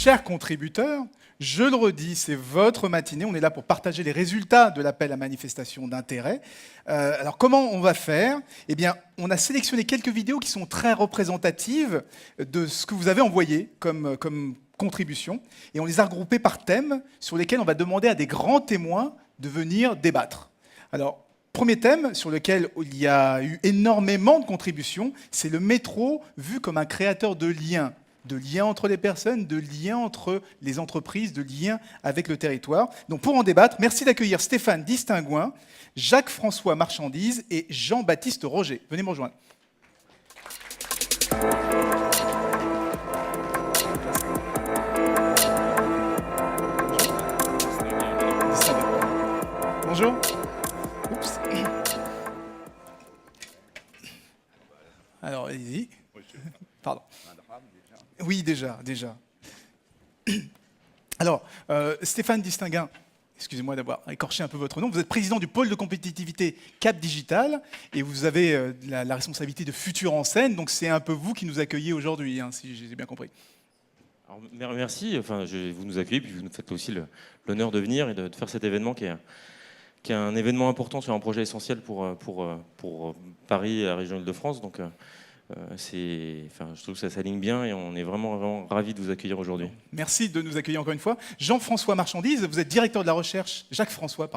chers contributeurs, je le redis, c'est votre matinée. On est là pour partager les résultats de l'appel à manifestation d'intérêt. Alors, comment on va faire? Eh bien, on a sélectionné quelques vidéos qui sont très représentatives de ce que vous avez envoyé comme contribution. Et on les a regroupées par thème sur lesquels on va demander à des grands témoins de venir débattre. Alors, premier thème sur lequel il y a eu énormément de contributions, c'est le métro vu comme un créateur de liens entre les personnes, de liens entre les entreprises, de liens avec le territoire. Donc pour en débattre, merci d'accueillir Stéphane Distinguin, Jacques-François Marchandise et Jean-Baptiste Roger. Venez me rejoindre. Bonjour. Oups. Alors, allez-y. Pardon. Oui, déjà. Alors, Stéphane Distinguin, excusez-moi d'avoir écorché un peu votre nom, vous êtes président du pôle de compétitivité Cap Digital et vous avez la responsabilité de Futur en scène, donc c'est un peu vous qui nous accueillez aujourd'hui, hein, si j'ai bien compris. Alors, merci, enfin, vous nous accueillez, puis vous nous faites aussi l'honneur de venir et de faire cet événement qui est un événement important sur un projet essentiel pour Paris et la région Île-de-France. Donc, je trouve que ça s'aligne bien et on est vraiment ravis de vous accueillir aujourd'hui. Merci de nous accueillir encore une fois. Jean-François Marchandise, vous êtes directeur de la recherche, Jacques-François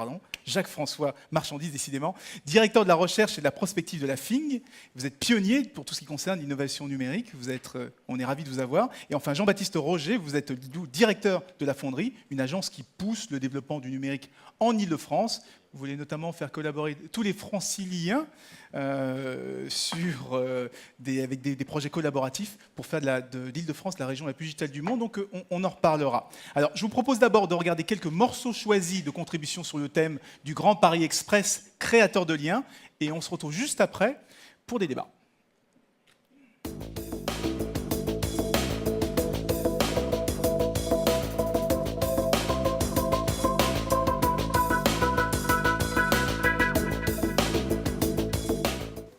Marchandise, décidément, directeur de la recherche et de la prospective de la FING. Vous êtes pionnier pour tout ce qui concerne l'innovation numérique. On est ravis de vous avoir. Et enfin, Jean-Baptiste Roger, vous êtes directeur de la Fonderie, une agence qui pousse le développement du numérique en Île-de-France. Vous voulez notamment faire collaborer tous les franciliens avec des projets collaboratifs pour faire de l'Île-de-France la région la plus digitale du monde. Donc on en reparlera. Alors je vous propose d'abord de regarder quelques morceaux choisis de contributions sur le thème du Grand Paris Express, créateur de liens. Et on se retrouve juste après pour des débats.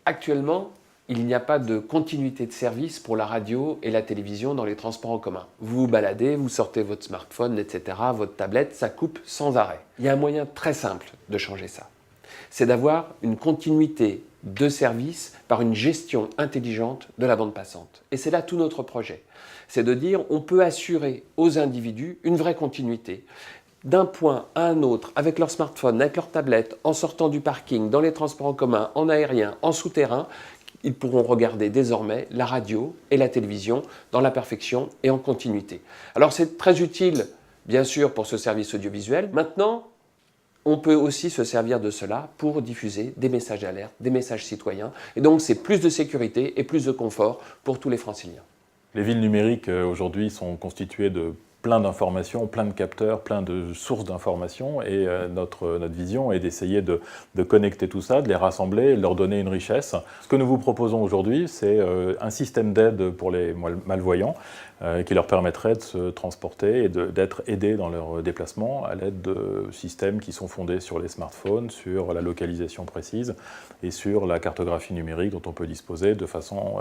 Actuellement, il n'y a pas de continuité de service pour la radio et la télévision dans les transports en commun. Vous vous baladez, vous sortez votre smartphone, etc., votre tablette, ça coupe sans arrêt. Il y a un moyen très simple de changer ça. C'est d'avoir une continuité de service par une gestion intelligente de la bande passante. Et c'est là tout notre projet. C'est de dire on peut assurer aux individus une vraie continuité d'un point à un autre, avec leur smartphone, avec leur tablette, en sortant du parking, dans les transports en commun, en aérien, en souterrain, ils pourront regarder désormais la radio et la télévision dans la perfection et en continuité. Alors c'est très utile, bien sûr, pour ce service audiovisuel. Maintenant, on peut aussi se servir de cela pour diffuser des messages d'alerte, des messages citoyens. Et donc c'est plus de sécurité et plus de confort pour tous les franciliens. Les villes numériques aujourd'hui sont constituées de plein d'informations, plein de capteurs, plein de sources d'informations et notre vision est d'essayer de connecter tout ça, de les rassembler et de leur donner une richesse. Ce que nous vous proposons aujourd'hui, c'est un système d'aide pour les malvoyants qui leur permettrait de se transporter et d'être aidés dans leur déplacement à l'aide de systèmes qui sont fondés sur les smartphones, sur la localisation précise et sur la cartographie numérique dont on peut disposer de façon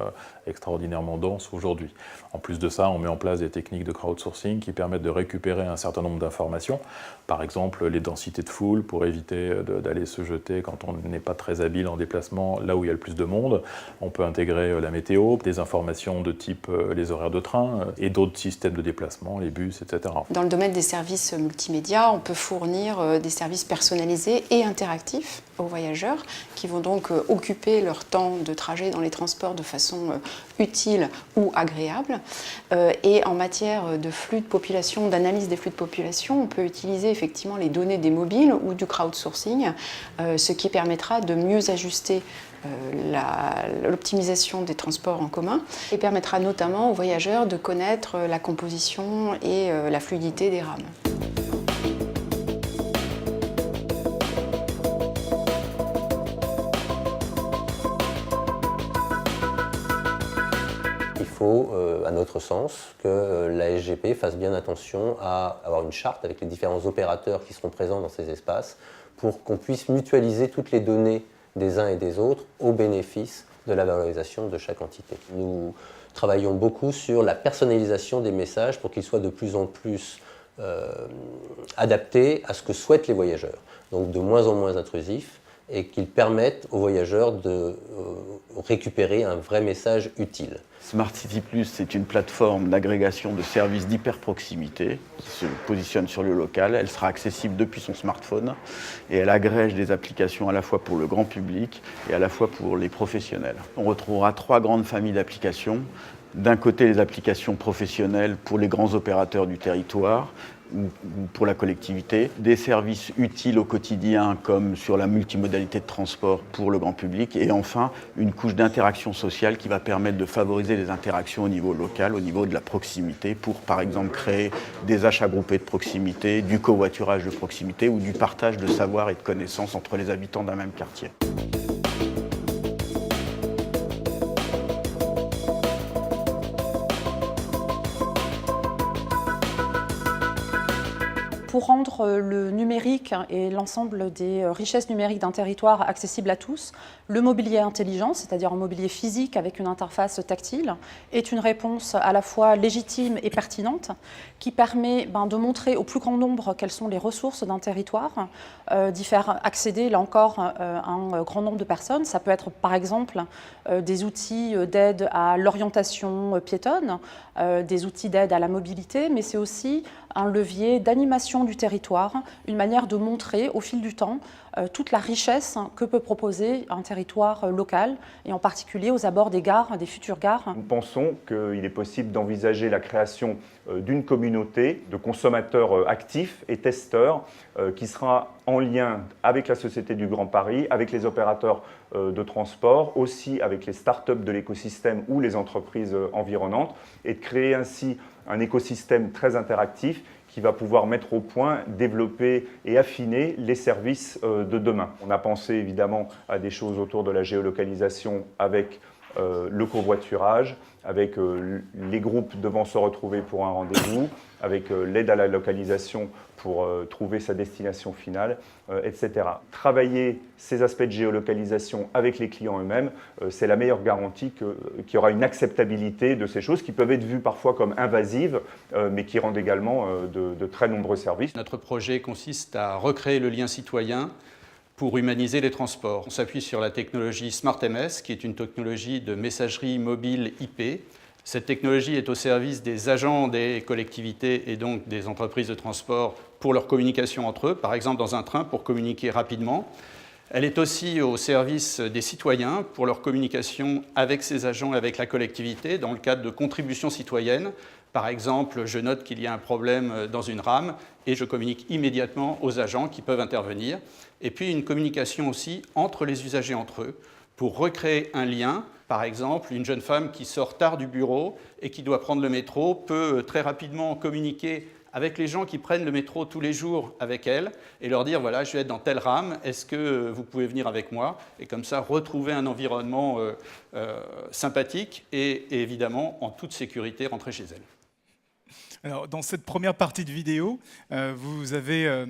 extraordinairement dense aujourd'hui. En plus de ça, on met en place des techniques de crowdsourcing qui permettent de récupérer un certain nombre d'informations, par exemple les densités de foule pour éviter d'aller se jeter quand on n'est pas très habile en déplacement là où il y a le plus de monde. On peut intégrer la météo, des informations de type les horaires de train et d'autres systèmes de déplacement, les bus, etc. Dans le domaine des services multimédia, on peut fournir des services personnalisés et interactifs aux voyageurs qui vont donc occuper leur temps de trajet dans les transports de façon utile ou agréable. Et en matière de flux de population, d'analyse des flux de population, on peut utiliser effectivement les données des mobiles ou du crowdsourcing, ce qui permettra de mieux ajuster l'optimisation des transports en commun et permettra notamment aux voyageurs de connaître la composition et la fluidité des rames. Il faut, à notre sens, que la SGP fasse bien attention à avoir une charte avec les différents opérateurs qui seront présents dans ces espaces pour qu'on puisse mutualiser toutes les données des uns et des autres au bénéfice de la valorisation de chaque entité. Nous travaillons beaucoup sur la personnalisation des messages pour qu'ils soient de plus en plus adaptés à ce que souhaitent les voyageurs. Donc de moins en moins intrusifs et qu'ils permettent aux voyageurs de récupérer un vrai message utile. Smart City Plus, c'est une plateforme d'agrégation de services d'hyper-proximité qui se positionne sur le local. Elle sera accessible depuis son smartphone et elle agrège des applications à la fois pour le grand public et à la fois pour les professionnels. On retrouvera 3 grandes familles d'applications. D'un côté, les applications professionnelles pour les grands opérateurs du territoire ou pour la collectivité, des services utiles au quotidien comme sur la multimodalité de transport pour le grand public et enfin une couche d'interaction sociale qui va permettre de favoriser les interactions au niveau local, au niveau de la proximité pour par exemple créer des achats groupés de proximité, du covoiturage de proximité ou du partage de savoir et de connaissances entre les habitants d'un même quartier. Pour rendre le numérique et l'ensemble des richesses numériques d'un territoire accessibles à tous, le mobilier intelligent, c'est-à-dire un mobilier physique avec une interface tactile, est une réponse à la fois légitime et pertinente qui permet de montrer au plus grand nombre quelles sont les ressources d'un territoire, d'y faire accéder, là encore, un grand nombre de personnes. Ça peut être par exemple des outils d'aide à l'orientation piétonne, des outils d'aide à la mobilité, mais c'est aussi un levier d'animation du territoire, une manière de montrer au fil du temps toute la richesse que peut proposer un territoire local, et en particulier aux abords des gares, des futures gares. Nous pensons qu'il est possible d'envisager la création d'une communauté de consommateurs actifs et testeurs qui sera en lien avec la Société du Grand Paris, avec les opérateurs de transport, aussi avec les startups de l'écosystème ou les entreprises environnantes, et de créer ainsi un écosystème très interactif qui va pouvoir mettre au point, développer et affiner les services de demain. On a pensé évidemment à des choses autour de la géolocalisation avec le covoiturage, avec les groupes devant se retrouver pour un rendez-vous, avec l'aide à la localisation pour trouver sa destination finale, etc. Travailler ces aspects de géolocalisation avec les clients eux-mêmes, c'est la meilleure garantie qu'il y aura une acceptabilité de ces choses qui peuvent être vues parfois comme invasives, mais qui rendent également de très nombreux services. Notre projet consiste à recréer le lien citoyen pour humaniser les transports. On s'appuie sur la technologie SmartMS, qui est une technologie de messagerie mobile IP. Cette technologie est au service des agents des collectivités et donc des entreprises de transport pour leur communication entre eux, par exemple dans un train pour communiquer rapidement. Elle est aussi au service des citoyens pour leur communication avec ces agents et avec la collectivité dans le cadre de contributions citoyennes. Par exemple, je note qu'il y a un problème dans une rame et je communique immédiatement aux agents qui peuvent intervenir. Et puis une communication aussi entre les usagers entre eux pour recréer un lien. Par exemple, une jeune femme qui sort tard du bureau et qui doit prendre le métro peut très rapidement communiquer avec les gens qui prennent le métro tous les jours avec elle et leur dire voilà, je vais être dans telle rame, est-ce que vous pouvez venir avec moi? Et comme ça, retrouver un environnement sympathique et évidemment en toute sécurité rentrer chez elle. Alors, dans cette première partie de vidéo, vous avez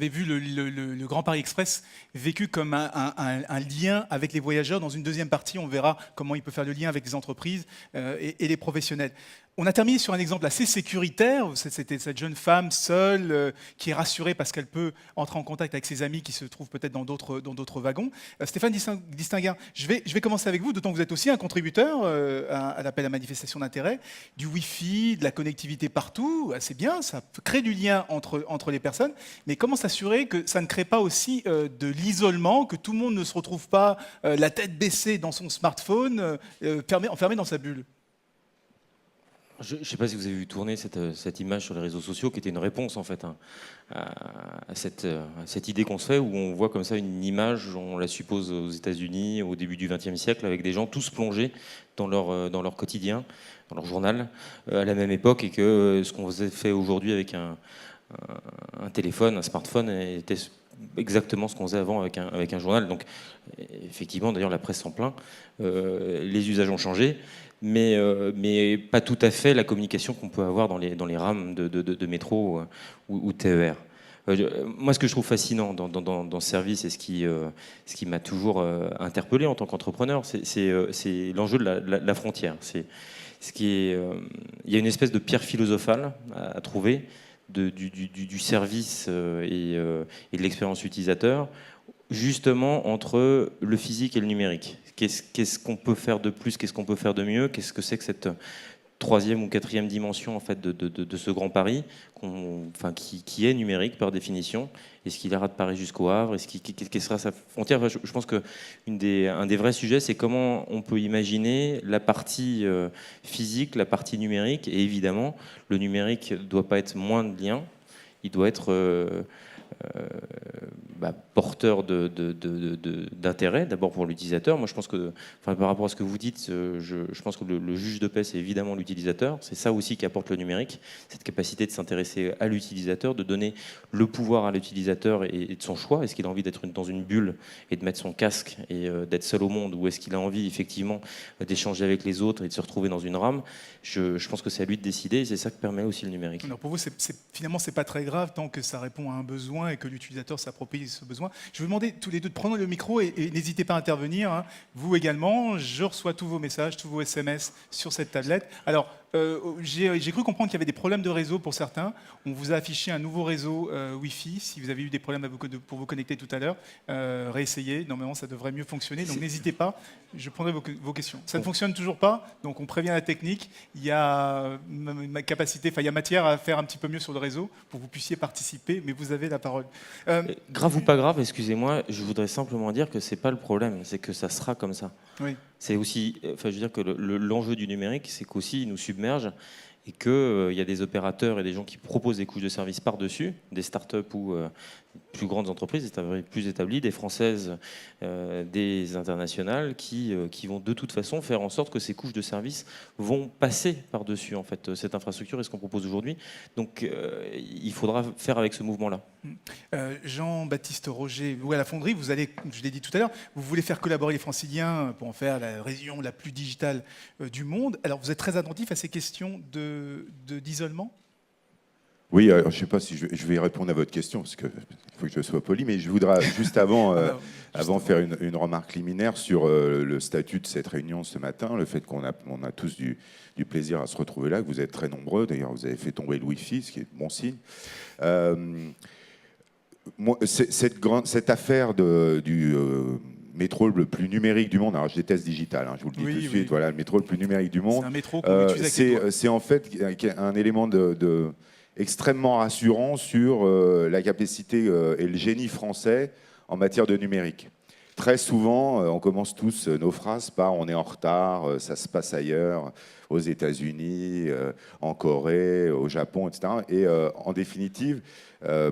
vu le Grand Paris Express vécu comme un lien avec les voyageurs. Dans une deuxième partie, on verra comment il peut faire le lien avec les entreprises et les professionnels. On a terminé sur un exemple assez sécuritaire. C'était cette jeune femme seule qui est rassurée parce qu'elle peut entrer en contact avec ses amis qui se trouvent peut-être dans d'autres wagons. Stéphane Distinguin, je vais commencer avec vous, d'autant que vous êtes aussi un contributeur à l'appel à manifestation d'intérêt. Du Wi-Fi, de la connectivité partout, c'est bien, ça crée du lien entre les personnes. Mais comment s'assurer que ça ne crée pas aussi de l'isolement, que tout le monde ne se retrouve pas la tête baissée dans son smartphone, enfermé dans sa bulle? Je ne sais pas si vous avez vu tourner cette image sur les réseaux sociaux qui était une réponse en fait à cette idée qu'on se fait où on voit comme ça une image, on la suppose aux États-Unis au début du XXe siècle avec des gens tous plongés dans leur quotidien, dans leur journal à la même époque et que ce qu'on fait aujourd'hui avec un téléphone, un smartphone était exactement ce qu'on faisait avant avec un journal. Donc effectivement, d'ailleurs la presse s'en plaint, les usages ont changé. Mais pas tout à fait la communication qu'on peut avoir dans les rames de métro ou TER. Moi, ce que je trouve fascinant dans ce service et ce qui m'a toujours interpellé en tant qu'entrepreneur, c'est l'enjeu de la frontière. Il y a une espèce de pierre philosophale à trouver du service et de l'expérience utilisateur, justement entre le physique et le numérique. Qu'est-ce qu'on peut faire de plus, qu'est-ce qu'on peut faire de mieux, qu'est-ce que c'est que cette troisième ou quatrième dimension en fait de ce grand Paris qui est numérique par définition. Est-ce qu'il ira de Paris jusqu'au Havre? Quelle sera sa frontière? Je pense qu'un des vrais sujets, c'est comment on peut imaginer la partie physique, la partie numérique. Et évidemment, le numérique ne doit pas être moins de liens, il doit être porteur d'intérêt, d'abord pour l'utilisateur. Moi, je pense que, par rapport à ce que vous dites, je pense que le juge de paix, c'est évidemment l'utilisateur. C'est ça aussi qu'apporte le numérique, cette capacité de s'intéresser à l'utilisateur, de donner le pouvoir à l'utilisateur et de son choix. Est-ce qu'il a envie d'être dans une bulle et de mettre son casque et d'être seul au monde, ou est-ce qu'il a envie effectivement d'échanger avec les autres et de se retrouver dans une rame? Je pense que c'est à lui de décider, et c'est ça que permet aussi le numérique. Alors pour vous, finalement, c'est pas très grave tant que ça répond à un besoin et que l'utilisateur s'approprie ce besoin. Je vais vous demander tous les deux de prendre le micro et n'hésitez pas à intervenir. Hein. Vous également, je reçois tous vos messages, tous vos SMS sur cette tablette. Alors, j'ai cru comprendre qu'il y avait des problèmes de réseau pour certains. On vous a affiché un nouveau réseau Wi-Fi. Si vous avez eu des problèmes pour vous connecter tout à l'heure, réessayez. Normalement, ça devrait mieux fonctionner. Donc, n'hésitez pas. Je prendrai vos questions. Ça ne fonctionne toujours pas. Donc, on prévient la technique. Il y a il y a matière à faire un petit peu mieux sur le réseau pour que vous puissiez participer. Mais vous avez la parole. Grave ou pas grave, excusez-moi, je voudrais simplement dire que c'est pas le problème. C'est que ça sera comme ça. Oui. C'est aussi, je veux dire que l'enjeu du numérique, c'est qu'aussi il nous submerge et qu'il y a des opérateurs et des gens qui proposent des couches de services par-dessus, des startups ou plus grandes entreprises, plus établies, des françaises, des internationales, qui vont de toute façon faire en sorte que ces couches de services vont passer par-dessus en fait, cette infrastructure et ce qu'on propose aujourd'hui. Donc il faudra faire avec ce mouvement-là. Jean-Baptiste Roger, vous à la Fonderie, vous allez, je l'ai dit tout à l'heure, vous voulez faire collaborer les Franciliens pour en faire la région la plus digitale du monde. Alors vous êtes très attentif à ces questions d'isolement ? Oui, alors, je ne sais pas si je vais y répondre à votre question, parce qu'il faut que je sois poli, mais je voudrais juste avant faire une remarque liminaire sur le statut de cette réunion ce matin, le fait qu'on a tous du plaisir à se retrouver là, que vous êtes très nombreux, d'ailleurs vous avez fait tomber le Wi-Fi, ce qui est bon signe. Cette affaire du métro le plus numérique du monde, alors je déteste digital, je vous le dis tout de suite, voilà, le métro le plus numérique du monde, c'est un métro qu'on utilise c'est en fait un élément extrêmement rassurant sur la capacité et le génie français en matière de numérique. Très souvent, on commence tous nos phrases par « on est en retard, ça se passe ailleurs », aux États-Unis, en Corée, au Japon, etc. Et en définitive,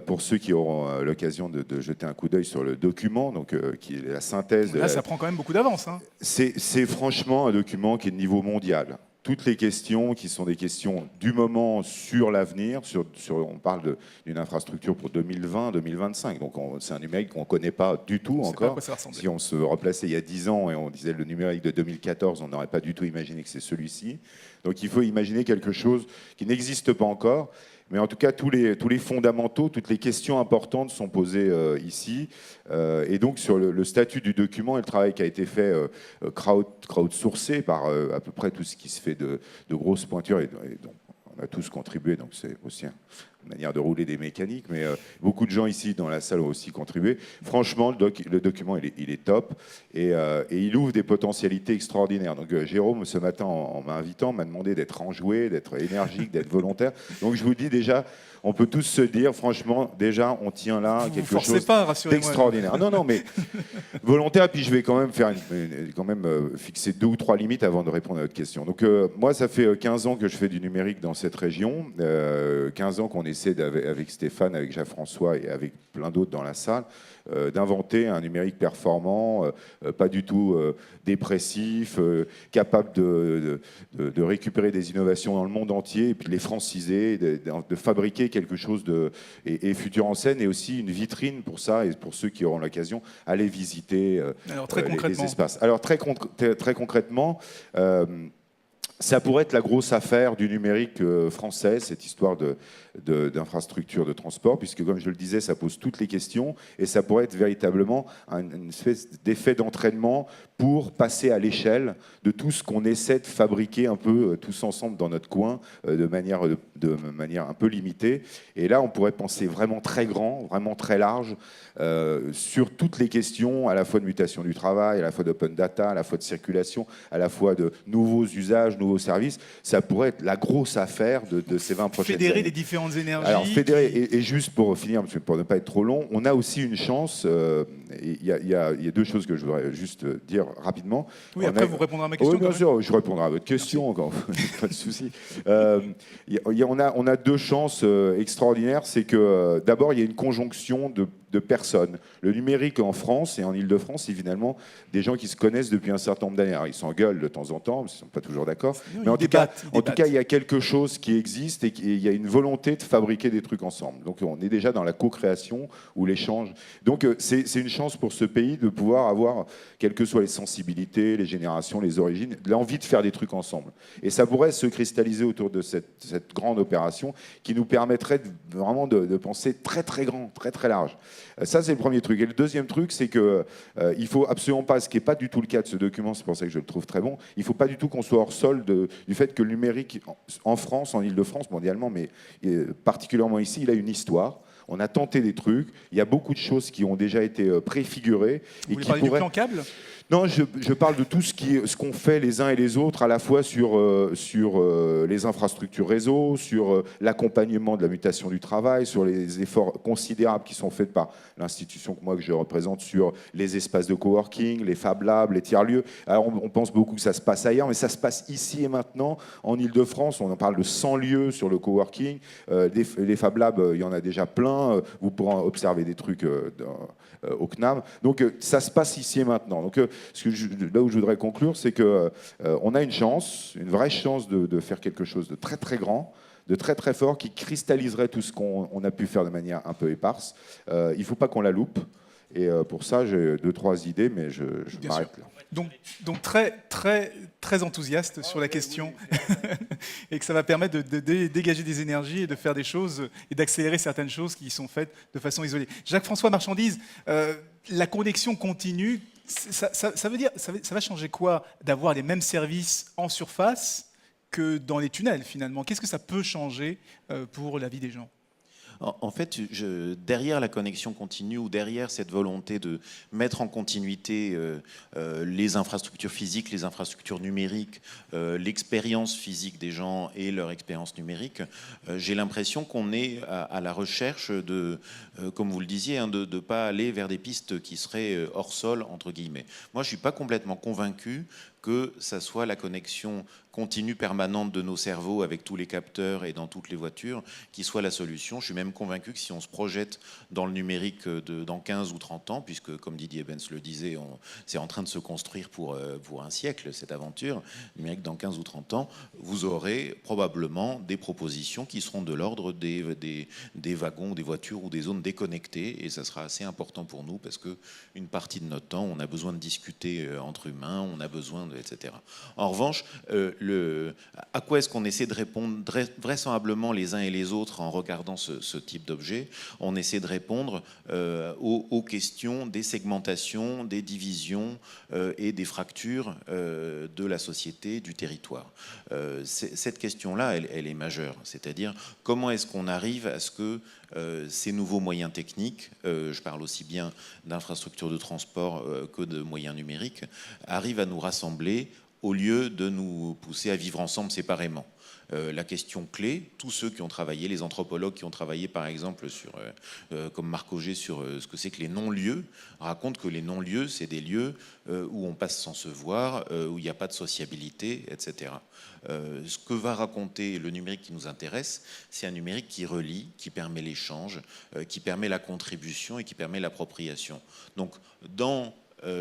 pour ceux qui auront l'occasion de jeter un coup d'œil sur le document, donc, qui est la synthèse... Là, ça prend quand même beaucoup d'avance. Hein. C'est franchement un document qui est de niveau mondial. Toutes les questions qui sont des questions du moment sur l'avenir, on parle d'une infrastructure pour 2020-2025, donc c'est un numérique qu'on ne connaît pas du tout encore. Si on se replaçait il y a 10 ans et on disait le numérique de 2014, on n'aurait pas du tout imaginé que c'est celui-ci. Donc il faut imaginer quelque chose qui n'existe pas encore. Mais en tout cas, tous les fondamentaux, toutes les questions importantes sont posées ici. Et donc, sur le statut du document et le travail qui a été fait crowdsourcé par à peu près tout ce qui se fait de grosses pointures, et donc on a tous contribué, donc c'est aussi une manière de rouler des mécaniques, mais beaucoup de gens ici dans la salle ont aussi contribué. Franchement, le document, il est top, et il ouvre des potentialités extraordinaires. Donc Jérôme, ce matin, en m'invitant, m'a demandé d'être enjoué, d'être énergique, d'être volontaire. Donc je vous dis déjà, on peut tous se dire, franchement, déjà, on tient là quelque chose d'extraordinaire. Non, mais volontaire, puis je vais quand même fixer 2 ou 3 limites avant de répondre à votre question. Donc moi, ça fait 15 ans que je fais du numérique dans cette région, 15 ans qu'on essaie avec Stéphane, avec Jean-François et avec plein d'autres dans la salle, d'inventer un numérique performant, pas du tout dépressif, capable de récupérer des innovations dans le monde entier et puis de les franciser, de fabriquer quelque chose et futur en scène, et aussi une vitrine pour ça, et pour ceux qui auront l'occasion, aller visiter les espaces. Alors très concrètement, ça pourrait être la grosse affaire du numérique français, cette histoire d'infrastructure de transport, puisque, comme je le disais, ça pose toutes les questions, et ça pourrait être véritablement une espèce d'effet d'entraînement pour passer à l'échelle de tout ce qu'on essaie de fabriquer un peu tous ensemble dans notre coin, de manière un peu limitée. Et là, on pourrait penser vraiment très grand, vraiment très large, sur toutes les questions, à la fois de mutation du travail, à la fois d'open data, à la fois de circulation, à la fois de nouveaux usages, nouveaux services. Ça pourrait être la grosse affaire de ces 20 prochaines années. Fédérer les différentes énergies. Alors, fédérer, et juste pour finir, pour ne pas être trop long, on a aussi une chance, il y a deux choses que je voudrais juste dire rapidement. Oui, après vous répondrez à ma question. Oui, bien sûr, je répondrai à votre question, encore, pas de souci. On a deux chances extraordinaires, c'est que d'abord, il y a une conjonction de personnes. Le numérique en France et en Ile-de-France, c'est finalement des gens qui se connaissent depuis un certain nombre d'années. Alors, ils s'engueulent de temps en temps, ils ne sont pas toujours d'accord. Mais en tout cas, il y a quelque chose qui existe et il y a une volonté de fabriquer des trucs ensemble. Donc, on est déjà dans la co-création ou l'échange. Donc, c'est une chance pour ce pays de pouvoir avoir, quelles que soient les sensibilités, les générations, les origines, l'envie de faire des trucs ensemble. Et ça pourrait se cristalliser autour de cette grande opération qui nous permettrait vraiment de penser très, très grand, très, très large. Ça, c'est le premier truc. Et le deuxième truc, c'est qu'il ne faut absolument pas, ce qui n'est pas du tout le cas de ce document, c'est pour ça que je le trouve très bon, il ne faut pas du tout qu'on soit hors sol du fait que le numérique en France, en Ile-de-France, mondialement, mais particulièrement ici, il a une histoire. On a tenté des trucs. Il y a beaucoup de choses qui ont déjà été préfigurées. Vous voulez parler du plan câble ? Non, je parle de tout ce qu'on fait les uns et les autres, à la fois sur les infrastructures réseau, sur l'accompagnement de la mutation du travail, sur les efforts considérables qui sont faits par l'institution que je représente sur les espaces de coworking, les Fab Labs, les tiers-lieux. Alors on pense beaucoup que ça se passe ailleurs, mais ça se passe ici et maintenant. En Ile-de-France, on en parle de 100 lieux sur le coworking. Les Fab Labs, il y en a déjà plein. Vous pourrez observer des trucs au CNAM. Donc ça se passe ici et maintenant. Donc là où je voudrais conclure, c'est qu'on a une chance, une vraie chance de faire quelque chose de très très grand, de très très fort, qui cristalliserait tout ce qu'on a pu faire de manière un peu éparse. Il ne faut pas qu'on la loupe. Et pour ça, j'ai 2-3 idées, mais je m'arrête là. Donc très, très, très enthousiaste sur la question et que ça va permettre de dégager des énergies et de faire des choses et d'accélérer certaines choses qui sont faites de façon isolée. Jacques-François Marchandise, la connexion continue, ça veut dire, ça va changer quoi d'avoir les mêmes services en surface que dans les tunnels finalement? Qu'est-ce que ça peut changer pour la vie des gens? En fait, derrière la connexion continue ou derrière cette volonté de mettre en continuité les infrastructures physiques, les infrastructures numériques, l'expérience physique des gens et leur expérience numérique, j'ai l'impression qu'on est à la recherche de, comme vous le disiez, hein, de ne pas aller vers des pistes qui seraient hors sol, entre guillemets. Moi, je ne suis pas complètement convaincu que ça soit la connexion continue permanente de nos cerveaux avec tous les capteurs et dans toutes les voitures qui soit la solution. Je suis même convaincu que si on se projette dans le numérique dans 15 ou 30 ans, puisque comme Didier Benz le disait, c'est en train de se construire pour un siècle, cette aventure, le numérique dans 15 ou 30 ans, vous aurez probablement des propositions qui seront de l'ordre des wagons, des voitures ou des zones déconnectées, et ça sera assez important pour nous parce qu'une partie de notre temps, on a besoin de discuter entre humains, on a besoin de, etc. En revanche, à quoi est-ce qu'on essaie de répondre vraisemblablement les uns et les autres en regardant ce type d'objet? On essaie de répondre aux questions des segmentations, des divisions et des fractures de la société, du territoire. Cette question-là, elle est majeure. C'est-à-dire, comment est-ce qu'on arrive à ce que ces nouveaux moyens techniques, je parle aussi bien d'infrastructures de transport que de moyens numériques, arrivent à nous rassembler au lieu de nous pousser à vivre ensemble séparément. La question clé, tous ceux qui ont travaillé, les anthropologues qui ont travaillé par exemple comme Marc Auger sur ce que c'est que les non-lieux, racontent que les non-lieux, c'est des lieux où on passe sans se voir, où il n'y a pas de sociabilité, etc. Ce que va raconter le numérique qui nous intéresse, c'est un numérique qui relie, qui permet l'échange, qui permet la contribution et qui permet l'appropriation. Donc dans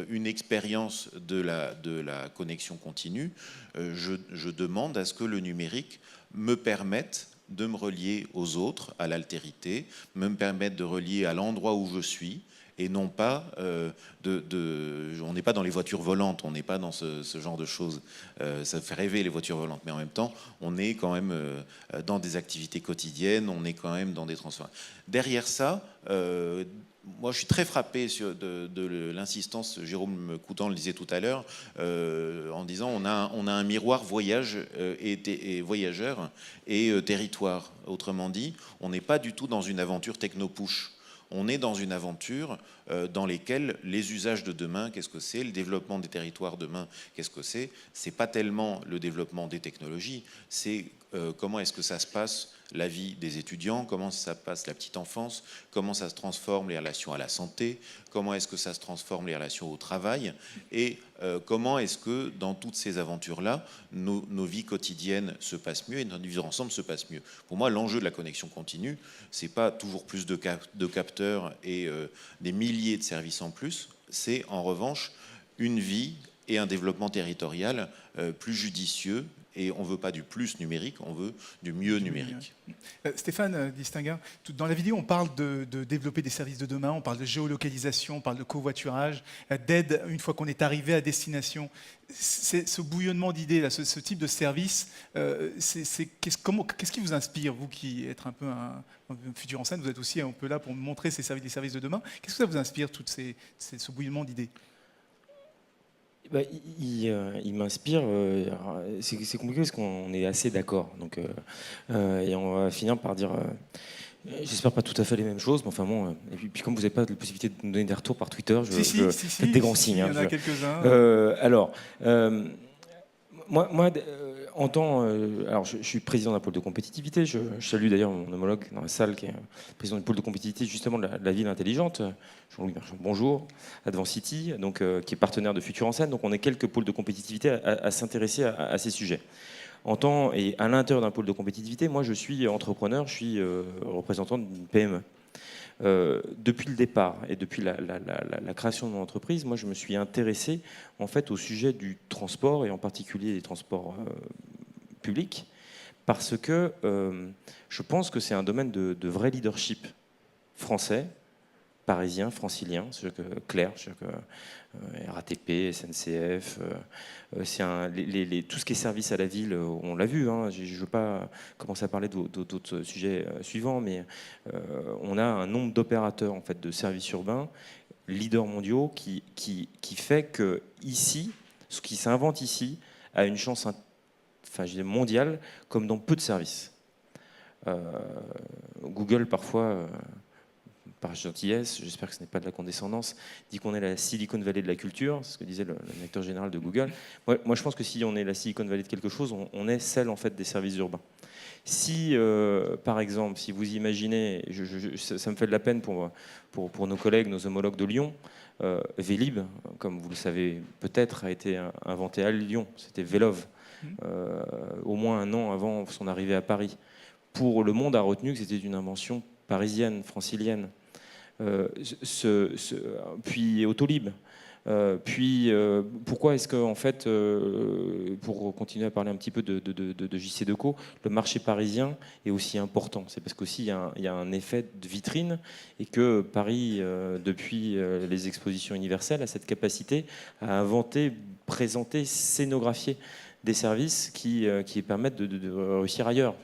une expérience de la connexion continue, je demande à ce que le numérique me permette, de me relier aux autres, à l'altérité, me permettre de relier à l'endroit où je suis, et non pas on n'est pas dans les voitures volantes, on n'est pas dans ce genre de choses. Ça fait rêver les voitures volantes, mais en même temps, on est quand même dans des activités quotidiennes, on est quand même dans des transferts. Derrière ça, moi, je suis très frappé de l'insistance, Jérôme Coutan le disait tout à l'heure, en disant on a un miroir voyage et voyageur et territoire. Autrement dit, on n'est pas du tout dans une aventure techno-push. On est dans une aventure dans laquelle les usages de demain, qu'est-ce que c'est? Le développement des territoires demain, qu'est-ce que c'est? C'est pas tellement le développement des technologies, c'est comment est-ce que ça se passe la vie des étudiants, comment ça passe la petite enfance, comment ça se transforme les relations à la santé, comment est-ce que ça se transforme les relations au travail, et comment est-ce que dans toutes ces aventures-là, nos vies quotidiennes se passent mieux et notre vivre ensemble se passe mieux. Pour moi, l'enjeu de la connexion continue, c'est pas toujours plus de capteurs et des milliers de services en plus, c'est en revanche une vie et un développement territorial plus judicieux. Et on ne veut pas du plus numérique, on veut du mieux numérique. Stéphane Distinguin, dans la vidéo, on parle de développer des services de demain, on parle de géolocalisation, on parle de covoiturage, d'aide une fois qu'on est arrivé à destination. Ce bouillonnement d'idées, ce type de service, qu'est-ce qui vous inspire, vous qui êtes un peu un futur en scène, vous êtes aussi un peu là pour montrer des services de demain. Qu'est-ce que ça vous inspire, ce bouillonnement d'idées? Il m'inspire, c'est compliqué parce qu'on est assez d'accord. Donc, et on va finir par dire, j'espère pas tout à fait les mêmes choses, mais enfin bon, et puis comme vous n'avez pas la possibilité de nous donner des retours par Twitter, faites des grands signes. Il y en a quelques-uns. Alors, moi alors je suis président d'un pôle de compétitivité. Je salue d'ailleurs mon homologue dans la salle qui est président du pôle de compétitivité justement de la ville intelligente, Jean-Louis Marchand. Bonjour, Advancity, donc qui est partenaire de Futur en Scène. Donc on est quelques pôles de compétitivité à s'intéresser à ces sujets. Et à l'intérieur d'un pôle de compétitivité, moi je suis entrepreneur, je suis représentant d'une PME. Depuis le départ et depuis la création de mon entreprise, moi je me suis intéressé en fait au sujet du transport et en particulier des transports publics parce que je pense que c'est un domaine de vrai leadership français, parisien, francilien, c'est-à-dire que clair, c'est-à-dire que RATP, SNCF, tout ce qui est service à la ville, on l'a vu, hein, je ne veux pas commencer à parler d'autres sujets suivants, mais on a un nombre d'opérateurs en fait, de services urbains, leaders mondiaux, qui fait que ici, ce qui s'invente ici, a une chance mondiale, comme dans peu de services. Google, parfois... par gentillesse, j'espère que ce n'est pas de la condescendance, dit qu'on est la Silicon Valley de la culture, c'est ce que disait le directeur général de Google. Moi, je pense que si on est la Silicon Valley de quelque chose, on est celle en fait des services urbains. Si, par exemple, si vous imaginez, ça me fait de la peine pour nos collègues, nos homologues de Lyon, Vélib, comme vous le savez peut-être, a été inventé à Lyon, c'était Vélov, au moins un an avant son arrivée à Paris. Pour le monde a retenu que c'était une invention parisienne, francilienne. Puis Autolib. Pourquoi est-ce que, en fait, pour continuer à parler un petit peu de JC Deco, le marché parisien est aussi important? C'est parce qu'aussi il y a un effet de vitrine et que Paris, depuis les expositions universelles, a cette capacité à inventer, présenter, scénographier des services qui permettent de réussir ailleurs.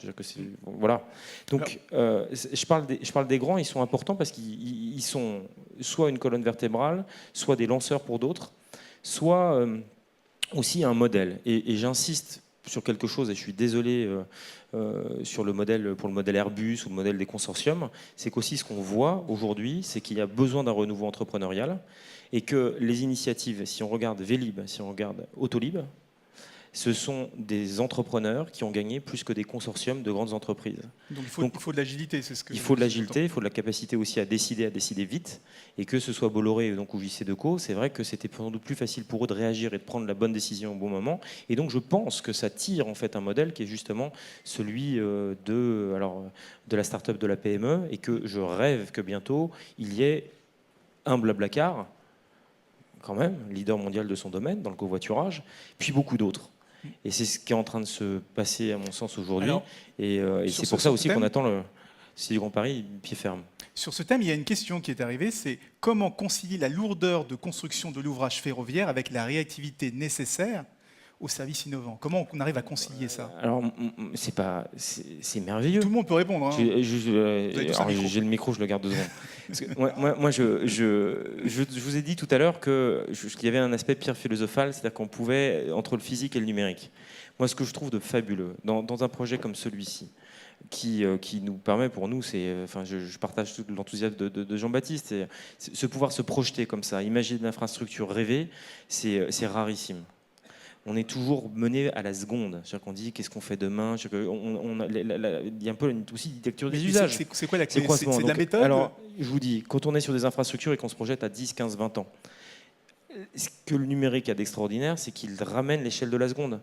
Voilà. Donc, je parle des grands, ils sont importants parce qu'ils sont soit une colonne vertébrale, soit des lanceurs pour d'autres, soit aussi un modèle. Et j'insiste sur quelque chose, et je suis désolé pour le modèle Airbus ou le modèle des consortiums, c'est qu'aussi ce qu'on voit aujourd'hui, c'est qu'il y a besoin d'un renouveau entrepreneurial et que les initiatives, si on regarde Vélib, si on regarde Autolib, ce sont des entrepreneurs qui ont gagné plus que des consortiums de grandes entreprises. Donc il faut de l'agilité, c'est ce que... Il faut de l'agilité, il faut de la capacité aussi à décider vite. Et que ce soit Bolloré ou JC Deco, c'est vrai que c'était sans doute plus facile pour eux de réagir et de prendre la bonne décision au bon moment. Et donc je pense que ça tire en fait un modèle qui est justement celui de la start-up de la PME, et que je rêve que bientôt il y ait un Blablacar, quand même, leader mondial de son domaine, dans le covoiturage, puis beaucoup d'autres. Et c'est ce qui est en train de se passer, à mon sens, aujourd'hui. Alors, Et c'est pour ça aussi qu'on attend le Cité du Grand Paris pied ferme. Sur ce thème, il y a une question qui est arrivée, c'est comment concilier la lourdeur de construction de l'ouvrage ferroviaire avec la réactivité nécessaire aux services innovants? Comment on arrive à concilier ça? Alors, c'est merveilleux. Tout le monde peut répondre. Hein. J'ai le micro, je le garde 2 secondes. Parce que moi, je vous ai dit tout à l'heure qu'il y avait un aspect pierre philosophale, c'est-à-dire qu'on pouvait, entre le physique et le numérique. Moi, ce que je trouve de fabuleux dans un projet comme celui-ci, qui nous permet, pour nous, je partage tout l'enthousiasme de Jean-Baptiste, c'est pouvoir se projeter comme ça, imaginer l'infrastructure rêvée, c'est rarissime. On est toujours mené à la seconde. C'est-à-dire qu'on dit qu'est-ce qu'on fait demain. Il y a un peu aussi une lecture des usages. C'est quoi la clé? C'est de la méthode? Alors, je vous dis, quand on est sur des infrastructures et qu'on se projette à 10, 15, 20 ans, ce que le numérique a d'extraordinaire, c'est qu'il ramène l'échelle de la seconde.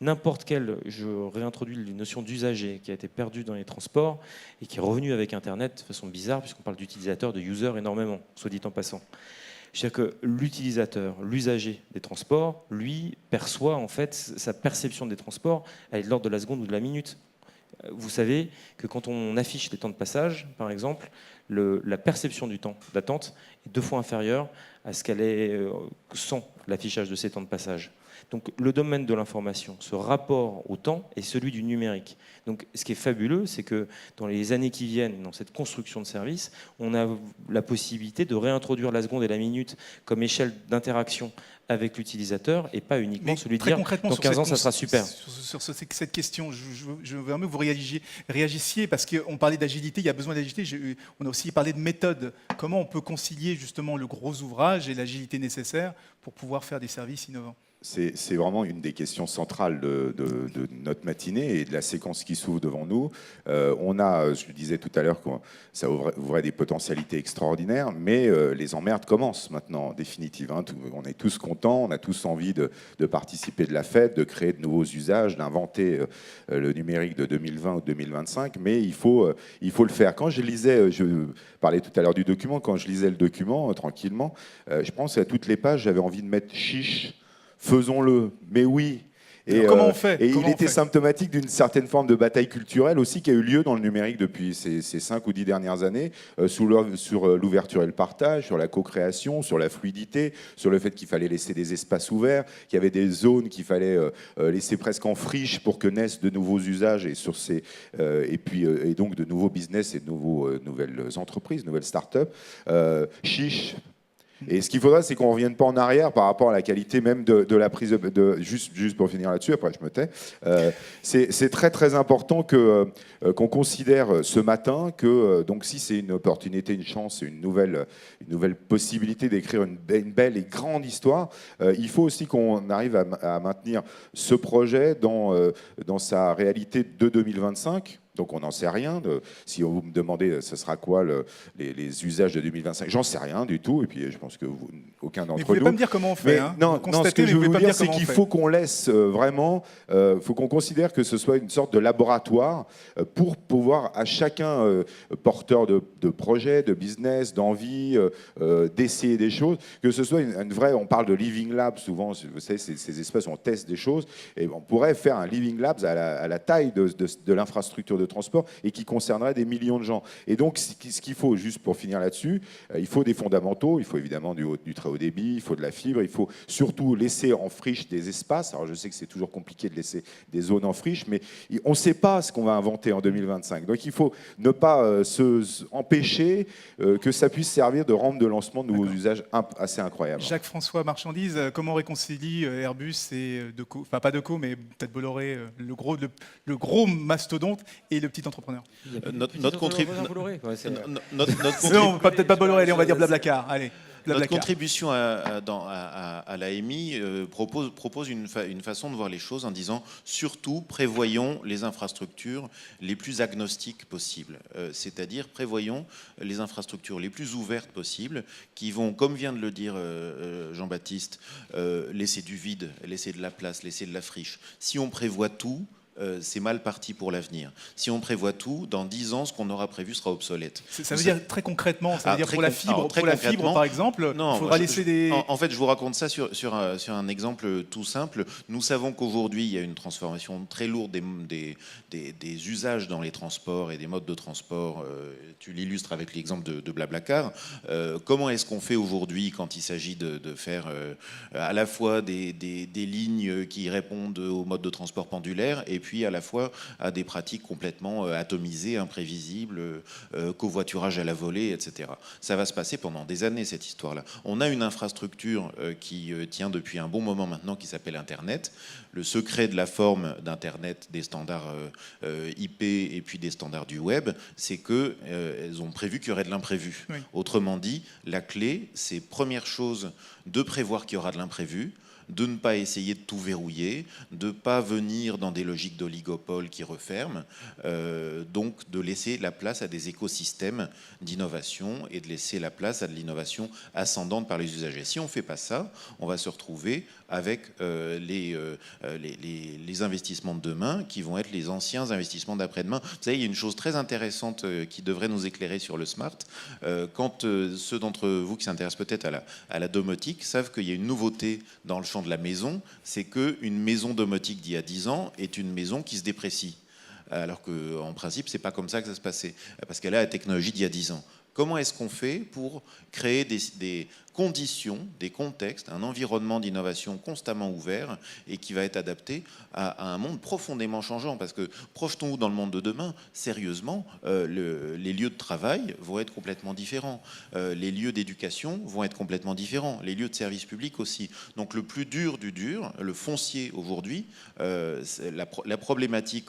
N'importe quel, je réintroduis une notion d'usager qui a été perdue dans les transports et qui est revenue avec Internet de façon bizarre, puisqu'on parle d'utilisateur, de user énormément, soit dit en passant. C'est-à-dire que l'utilisateur, l'usager des transports, lui, perçoit en fait sa perception des transports, elle est de l'ordre de la seconde ou de la minute. Vous savez que quand on affiche les temps de passage, par exemple, la perception du temps d'attente est 2 fois inférieure à ce qu'elle est sans l'affichage de ces temps de passage. Donc le domaine de l'information, ce rapport au temps est celui du numérique. Donc ce qui est fabuleux, c'est que dans les années qui viennent, dans cette construction de services, on a la possibilité de réintroduire la seconde et la minute comme échelle d'interaction avec l'utilisateur et pas uniquement celui de dire dans 15 ans ça sera super. Sur cette question, je veux vraiment que vous réagissiez parce qu'on parlait d'agilité, il y a besoin d'agilité, on a aussi parlé de méthode. Comment on peut concilier justement le gros ouvrage et l'agilité nécessaire pour pouvoir faire des services innovants? C'est vraiment une des questions centrales de notre matinée et de la séquence qui s'ouvre devant nous. On a, je le disais tout à l'heure, que ça ouvrait des potentialités extraordinaires, mais les emmerdes commencent maintenant, en définitive. Hein. On est tous contents, on a tous envie de participer de la fête, de créer de nouveaux usages, d'inventer le numérique de 2020 ou 2025, mais il faut le faire. Quand je lisais, je parlais tout à l'heure du document, quand je lisais le document tranquillement, je pense qu'à toutes les pages, j'avais envie de mettre chiche. Faisons-le, mais oui. Et comment on fait? Et il était symptomatique d'une certaine forme de bataille culturelle aussi qui a eu lieu dans le numérique depuis ces 5 ou 10 dernières années, sur l'ouverture et le partage, sur la co-création, sur la fluidité, sur le fait qu'il fallait laisser des espaces ouverts, qu'il y avait des zones qu'il fallait laisser presque en friche pour que naissent de nouveaux usages et donc de nouveaux business et de nouvelles entreprises, nouvelles start-up. Chiche. Et ce qu'il faudra, c'est qu'on ne revienne pas en arrière par rapport à la qualité même de la prise juste pour finir là-dessus, après je me tais. C'est très très important qu'on considère ce matin que donc si c'est une opportunité, une chance, une nouvelle possibilité d'écrire une belle et grande histoire, il faut aussi qu'on arrive à maintenir ce projet dans sa réalité de 2025. Donc on n'en sait rien. Si vous me demandez ce sera quoi les usages de 2025, j'en sais rien du tout. Et puis je pense que aucun d'entre nous. Mais vous ne pouvez pas me dire comment on fait. Non, ce que je veux vous dire, c'est qu'il faut qu'on laisse vraiment, faut qu'on considère que ce soit une sorte de laboratoire pour pouvoir à chacun porteur de projets, de business, d'envie, d'essayer des choses, que ce soit une vraie. On parle de living lab souvent. Vous savez, ces espaces où on teste des choses. Et on pourrait faire un living lab à la taille de l'infrastructure de transport et qui concernerait des millions de gens. Et donc, ce qu'il faut, juste pour finir là-dessus, il faut des fondamentaux, il faut évidemment du très haut débit, il faut de la fibre, il faut surtout laisser en friche des espaces. Alors, je sais que c'est toujours compliqué de laisser des zones en friche, mais on ne sait pas ce qu'on va inventer en 2025. Donc, il faut ne pas empêcher que ça puisse servir de rampe de lancement de nouveaux usages assez incroyables. Jacques-François Marchandise, comment réconcilie Airbus et Decaux, enfin pas Decaux, mais peut-être Bolloré, le gros mastodonte, et le petit entrepreneur? Notre contribution. Non, peut-être pas Bolloré, allez, on va dire Blablacar. Allez. Notre contribution à l'AMI propose une façon de voir les choses en disant surtout prévoyons les infrastructures les plus agnostiques possibles, c'est-à-dire prévoyons les infrastructures les plus ouvertes possibles qui vont, comme vient de le dire Jean-Baptiste, laisser du vide, laisser de la place, laisser de la friche. Si on prévoit tout, c'est mal parti pour l'avenir. Si on prévoit tout, dans 10 ans, ce qu'on aura prévu sera obsolète. Ça veut dire très concrètement, ça veut dire pour la fibre, par exemple, non, il faudra laisser des... En fait, je vous raconte ça sur un exemple tout simple. Nous savons qu'aujourd'hui, il y a une transformation très lourde des usages dans les transports et des modes de transport. Tu l'illustres avec l'exemple de Blablacar. Comment est-ce qu'on fait aujourd'hui quand il s'agit de faire à la fois des lignes qui répondent au mode de transport pendulaire et puis à la fois à des pratiques complètement atomisées, imprévisibles, covoiturage à la volée, etc. Ça va se passer pendant des années, cette histoire-là. On a une infrastructure qui tient depuis un bon moment maintenant, qui s'appelle Internet. Le secret de la forme d'Internet, des standards IP et puis des standards du web, c'est qu'elles ont prévu qu'il y aurait de l'imprévu. Oui. Autrement dit, la clé, c'est première chose de prévoir qu'il y aura de l'imprévu, de ne pas essayer de tout verrouiller, de ne pas venir dans des logiques d'oligopole qui referment, donc de laisser la place à des écosystèmes d'innovation et de laisser la place à de l'innovation ascendante par les usagers. Si on ne fait pas ça, on va se retrouver avec les investissements de demain qui vont être les anciens investissements d'après-demain. Vous savez, il y a une chose très intéressante qui devrait nous éclairer sur le smart. Quand ceux d'entre vous qui s'intéressent peut-être à la domotique savent qu'il y a une nouveauté dans le champ de la maison, c'est qu'une maison domotique d'il y a 10 ans est une maison qui se déprécie. Alors qu'en principe, c'est pas comme ça que ça se passait, parce qu'elle a la technologie d'il y a 10 ans. Comment est-ce qu'on fait pour créer des conditions, des contextes, un environnement d'innovation constamment ouvert et qui va être adapté à un monde profondément changeant? Parce que projetons-nous dans le monde de demain, sérieusement, les lieux de travail vont être complètement différents, les lieux d'éducation vont être complètement différents, les lieux de service public aussi. Donc le plus dur du dur, le foncier aujourd'hui, la problématique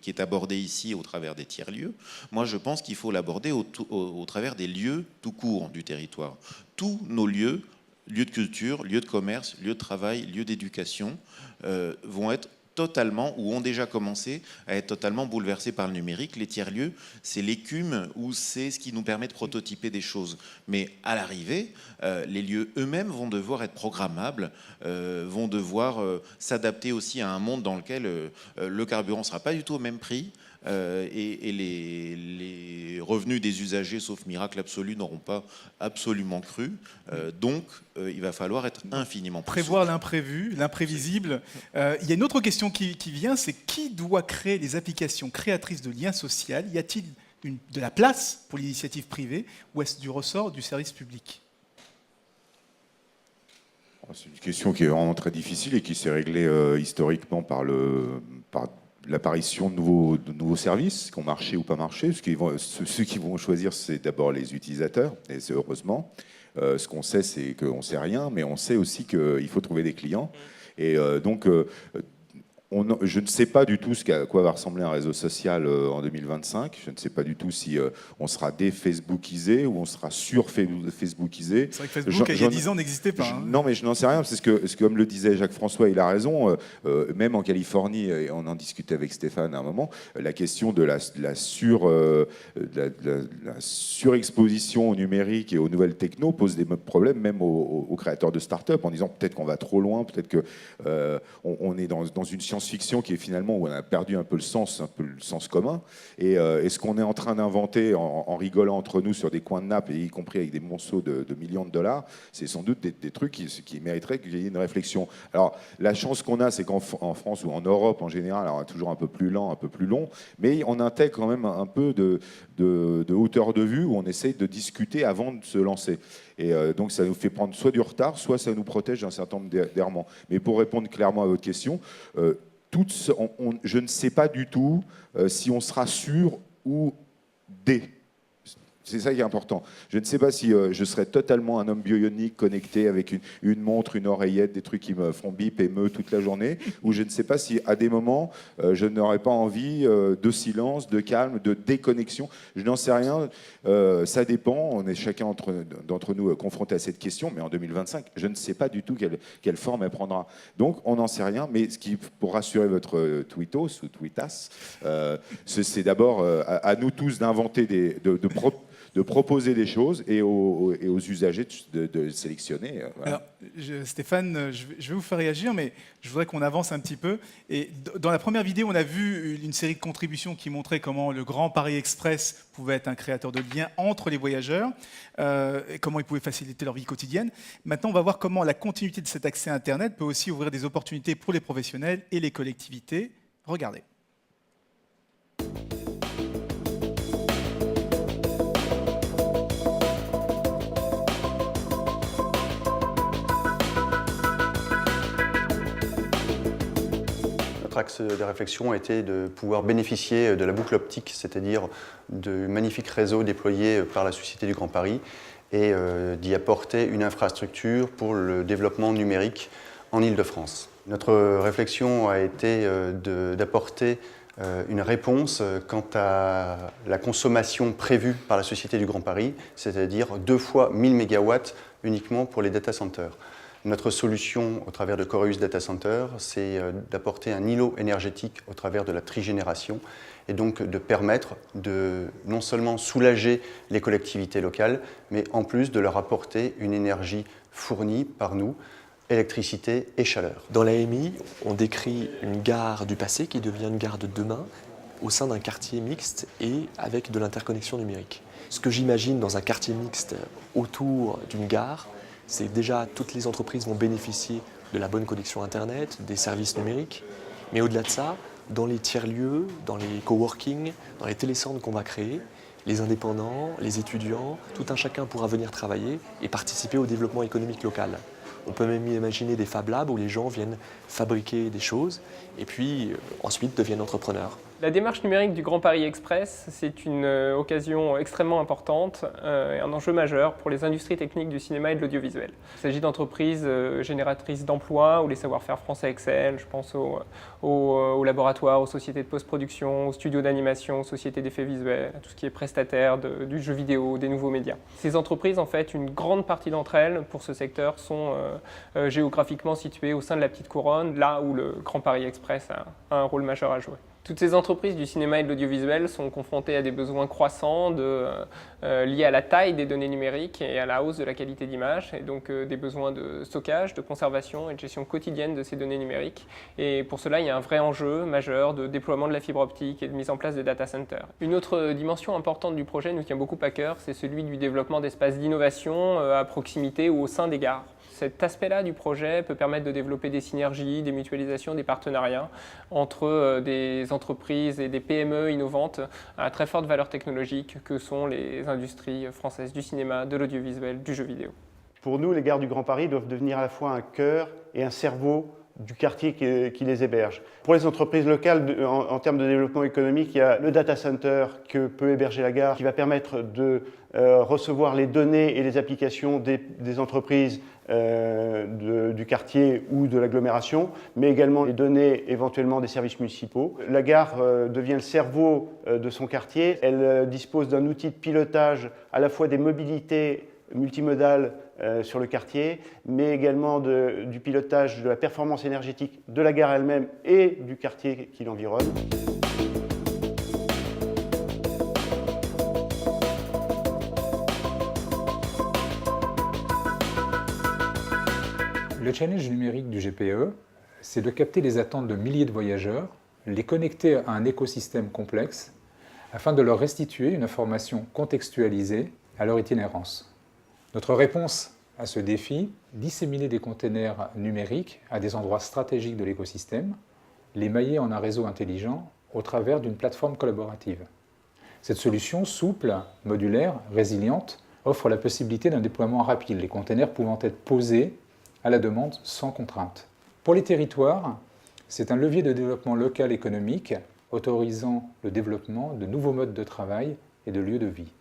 qui est abordée ici au travers des tiers-lieux, moi je pense qu'il faut l'aborder au travers des lieux tout court du territoire. Tous nos lieux, lieux de culture, lieux de commerce, lieux de travail, lieux d'éducation, vont être totalement, ou ont déjà commencé à être totalement bouleversés par le numérique. Les tiers-lieux, c'est l'écume ou c'est ce qui nous permet de prototyper des choses. Mais à l'arrivée, les lieux eux-mêmes vont devoir être programmables, vont devoir s'adapter aussi à un monde dans lequel le carburant ne sera pas du tout au même prix, et les revenus des usagers, sauf miracle absolu, n'auront pas absolument cru. Donc, il va falloir être infiniment plus prévoir l'imprévu, l'imprévisible. Il y a une autre question qui vient, c'est qui doit créer les applications créatrices de liens sociaux? Y a-t-il de la place pour l'initiative privée ou est-ce du ressort du service public? C'est une question qui est vraiment très difficile et qui s'est réglée historiquement par l'apparition de nouveaux services, qui ont marché ou pas marché. Ceux qui vont choisir, c'est d'abord les utilisateurs, et c'est heureusement. Ce qu'on sait, c'est qu'on ne sait rien, mais on sait aussi qu'il faut trouver des clients. Et donc, je ne sais pas du tout à quoi va ressembler un réseau social en 2025. Je ne sais pas du tout si on sera défacebookisé ou on sera sur-facebookisé. C'est vrai que Facebook, il y a 10 ans, n'existait pas. Hein. Non, mais je n'en sais rien, parce que comme le disait Jacques-François, il a raison, même en Californie, et on en discutait avec Stéphane à un moment, la question de la surexposition au numérique et aux nouvelles techno pose des problèmes même aux créateurs de start-up, en disant peut-être qu'on va trop loin, peut-être qu'on est dans une science-fiction qui est finalement où on a perdu un peu le sens commun. Et ce qu'on est en train d'inventer en rigolant entre nous sur des coins de nappe, et y compris avec des monceaux de millions de dollars, c'est sans doute des trucs qui mériteraient qu'il y ait une réflexion. Alors, la chance qu'on a, c'est qu'en France ou en Europe en général, alors toujours un peu plus lent, un peu plus long, mais on intègre quand même un peu de hauteur de vue où on essaye de discuter avant de se lancer. Et donc ça nous fait prendre soit du retard, soit ça nous protège d'un certain nombre d'errements. Mais pour répondre clairement à votre question, je ne sais pas du tout si on sera sur ou des. C'est ça qui est important. Je ne sais pas si je serai totalement un homme bionique connecté avec une montre, une oreillette, des trucs qui me font bip et me toute la journée, ou je ne sais pas si à des moments je n'aurai pas envie de silence, de calme, de déconnexion. Je n'en sais rien. Ça dépend. On est chacun d'entre nous confronté à cette question, mais en 2025, je ne sais pas du tout quelle forme elle prendra. Donc on n'en sait rien, mais pour rassurer votre tweetos ou tweetas, c'est d'abord à nous tous d'inventer de proposer des choses et aux usagers de sélectionner. Voilà. Alors, Stéphane, je vais vous faire réagir, mais je voudrais qu'on avance un petit peu. Et dans la première vidéo, on a vu une série de contributions qui montraient comment le Grand Paris Express pouvait être un créateur de liens entre les voyageurs, et comment il pouvait faciliter leur vie quotidienne. Maintenant, on va voir comment la continuité de cet accès à Internet peut aussi ouvrir des opportunités pour les professionnels et les collectivités. Regardez. Notre axe de réflexion a été de pouvoir bénéficier de la boucle optique, c'est-à-dire du magnifique réseau déployé par la Société du Grand Paris, et d'y apporter une infrastructure pour le développement numérique en Île-de-France. Notre réflexion a été d'apporter une réponse quant à la consommation prévue par la Société du Grand Paris, c'est-à-dire 2 fois 1000 MW uniquement pour les data centers. Notre solution au travers de Coreus Data Center, c'est d'apporter un îlot énergétique au travers de la trigénération et donc de permettre de non seulement soulager les collectivités locales, mais en plus de leur apporter une énergie fournie par nous, électricité et chaleur. Dans l'AMI, on décrit une gare du passé qui devient une gare de demain au sein d'un quartier mixte et avec de l'interconnexion numérique. Ce que j'imagine dans un quartier mixte autour d'une gare, c'est déjà toutes les entreprises vont bénéficier de la bonne connexion Internet, des services numériques, mais au-delà de ça, dans les tiers-lieux, dans les coworking, dans les télécentres qu'on va créer, les indépendants, les étudiants, tout un chacun pourra venir travailler et participer au développement économique local. On peut même imaginer des Fab Labs où les gens viennent fabriquer des choses et puis ensuite deviennent entrepreneurs. La démarche numérique du Grand Paris Express, c'est une occasion extrêmement importante et un enjeu majeur pour les industries techniques du cinéma et de l'audiovisuel. Il s'agit d'entreprises génératrices d'emplois où les savoir-faire français excellent. Je pense aux laboratoires, aux sociétés de post-production, aux studios d'animation, aux sociétés d'effets visuels, à tout ce qui est prestataire du jeu vidéo, des nouveaux médias. Ces entreprises, en fait, une grande partie d'entre elles, pour ce secteur, sont géographiquement situées au sein de la Petite Couronne, là où le Grand Paris Express a un rôle majeur à jouer. Toutes ces entreprises du cinéma et de l'audiovisuel sont confrontées à des besoins croissants liés à la taille des données numériques et à la hausse de la qualité d'image, et donc des besoins de stockage, de conservation et de gestion quotidienne de ces données numériques. Et pour cela, il y a un vrai enjeu majeur de déploiement de la fibre optique et de mise en place de data centers. Une autre dimension importante du projet nous tient beaucoup à cœur, c'est celui du développement d'espaces d'innovation à proximité ou au sein des gares. Cet aspect-là du projet peut permettre de développer des synergies, des mutualisations, des partenariats entre des entreprises et des PME innovantes à très forte valeur technologique que sont les industries françaises du cinéma, de l'audiovisuel, du jeu vidéo. Pour nous, les gares du Grand Paris doivent devenir à la fois un cœur et un cerveau du quartier qui les héberge. Pour les entreprises locales, en termes de développement économique, il y a le data center que peut héberger la gare qui va permettre de recevoir les données et les applications des entreprises du quartier ou de l'agglomération, mais également les données éventuellement des services municipaux. La gare devient le cerveau de son quartier. Elle dispose d'un outil de pilotage à la fois des mobilités multimodales sur le quartier, mais également du pilotage de la performance énergétique de la gare elle-même et du quartier qui l'environne. Le challenge numérique du GPE, c'est de capter les attentes de milliers de voyageurs, les connecter à un écosystème complexe, afin de leur restituer une information contextualisée à leur itinérance. Notre réponse à ce défi, disséminer des containers numériques à des endroits stratégiques de l'écosystème, les mailler en un réseau intelligent au travers d'une plateforme collaborative. Cette solution souple, modulaire, résiliente, offre la possibilité d'un déploiement rapide, les containers pouvant être posés à la demande sans contrainte. Pour les territoires, c'est un levier de développement local économique autorisant le développement de nouveaux modes de travail et de lieux de vie.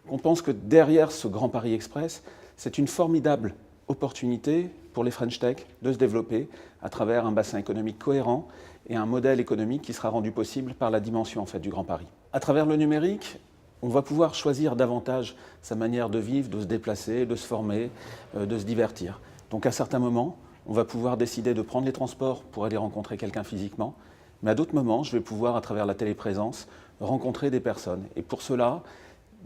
On pense que derrière ce Grand Paris Express, c'est une formidable opportunité pour les French Tech de se développer à travers un bassin économique cohérent et un modèle économique qui sera rendu possible par la dimension en fait, du Grand Paris. À travers le numérique, on va pouvoir choisir davantage sa manière de vivre, de se déplacer, de se former, de se divertir. Donc à certains moments, on va pouvoir décider de prendre les transports pour aller rencontrer quelqu'un physiquement, mais à d'autres moments, je vais pouvoir, à travers la téléprésence, rencontrer des personnes. Et pour cela,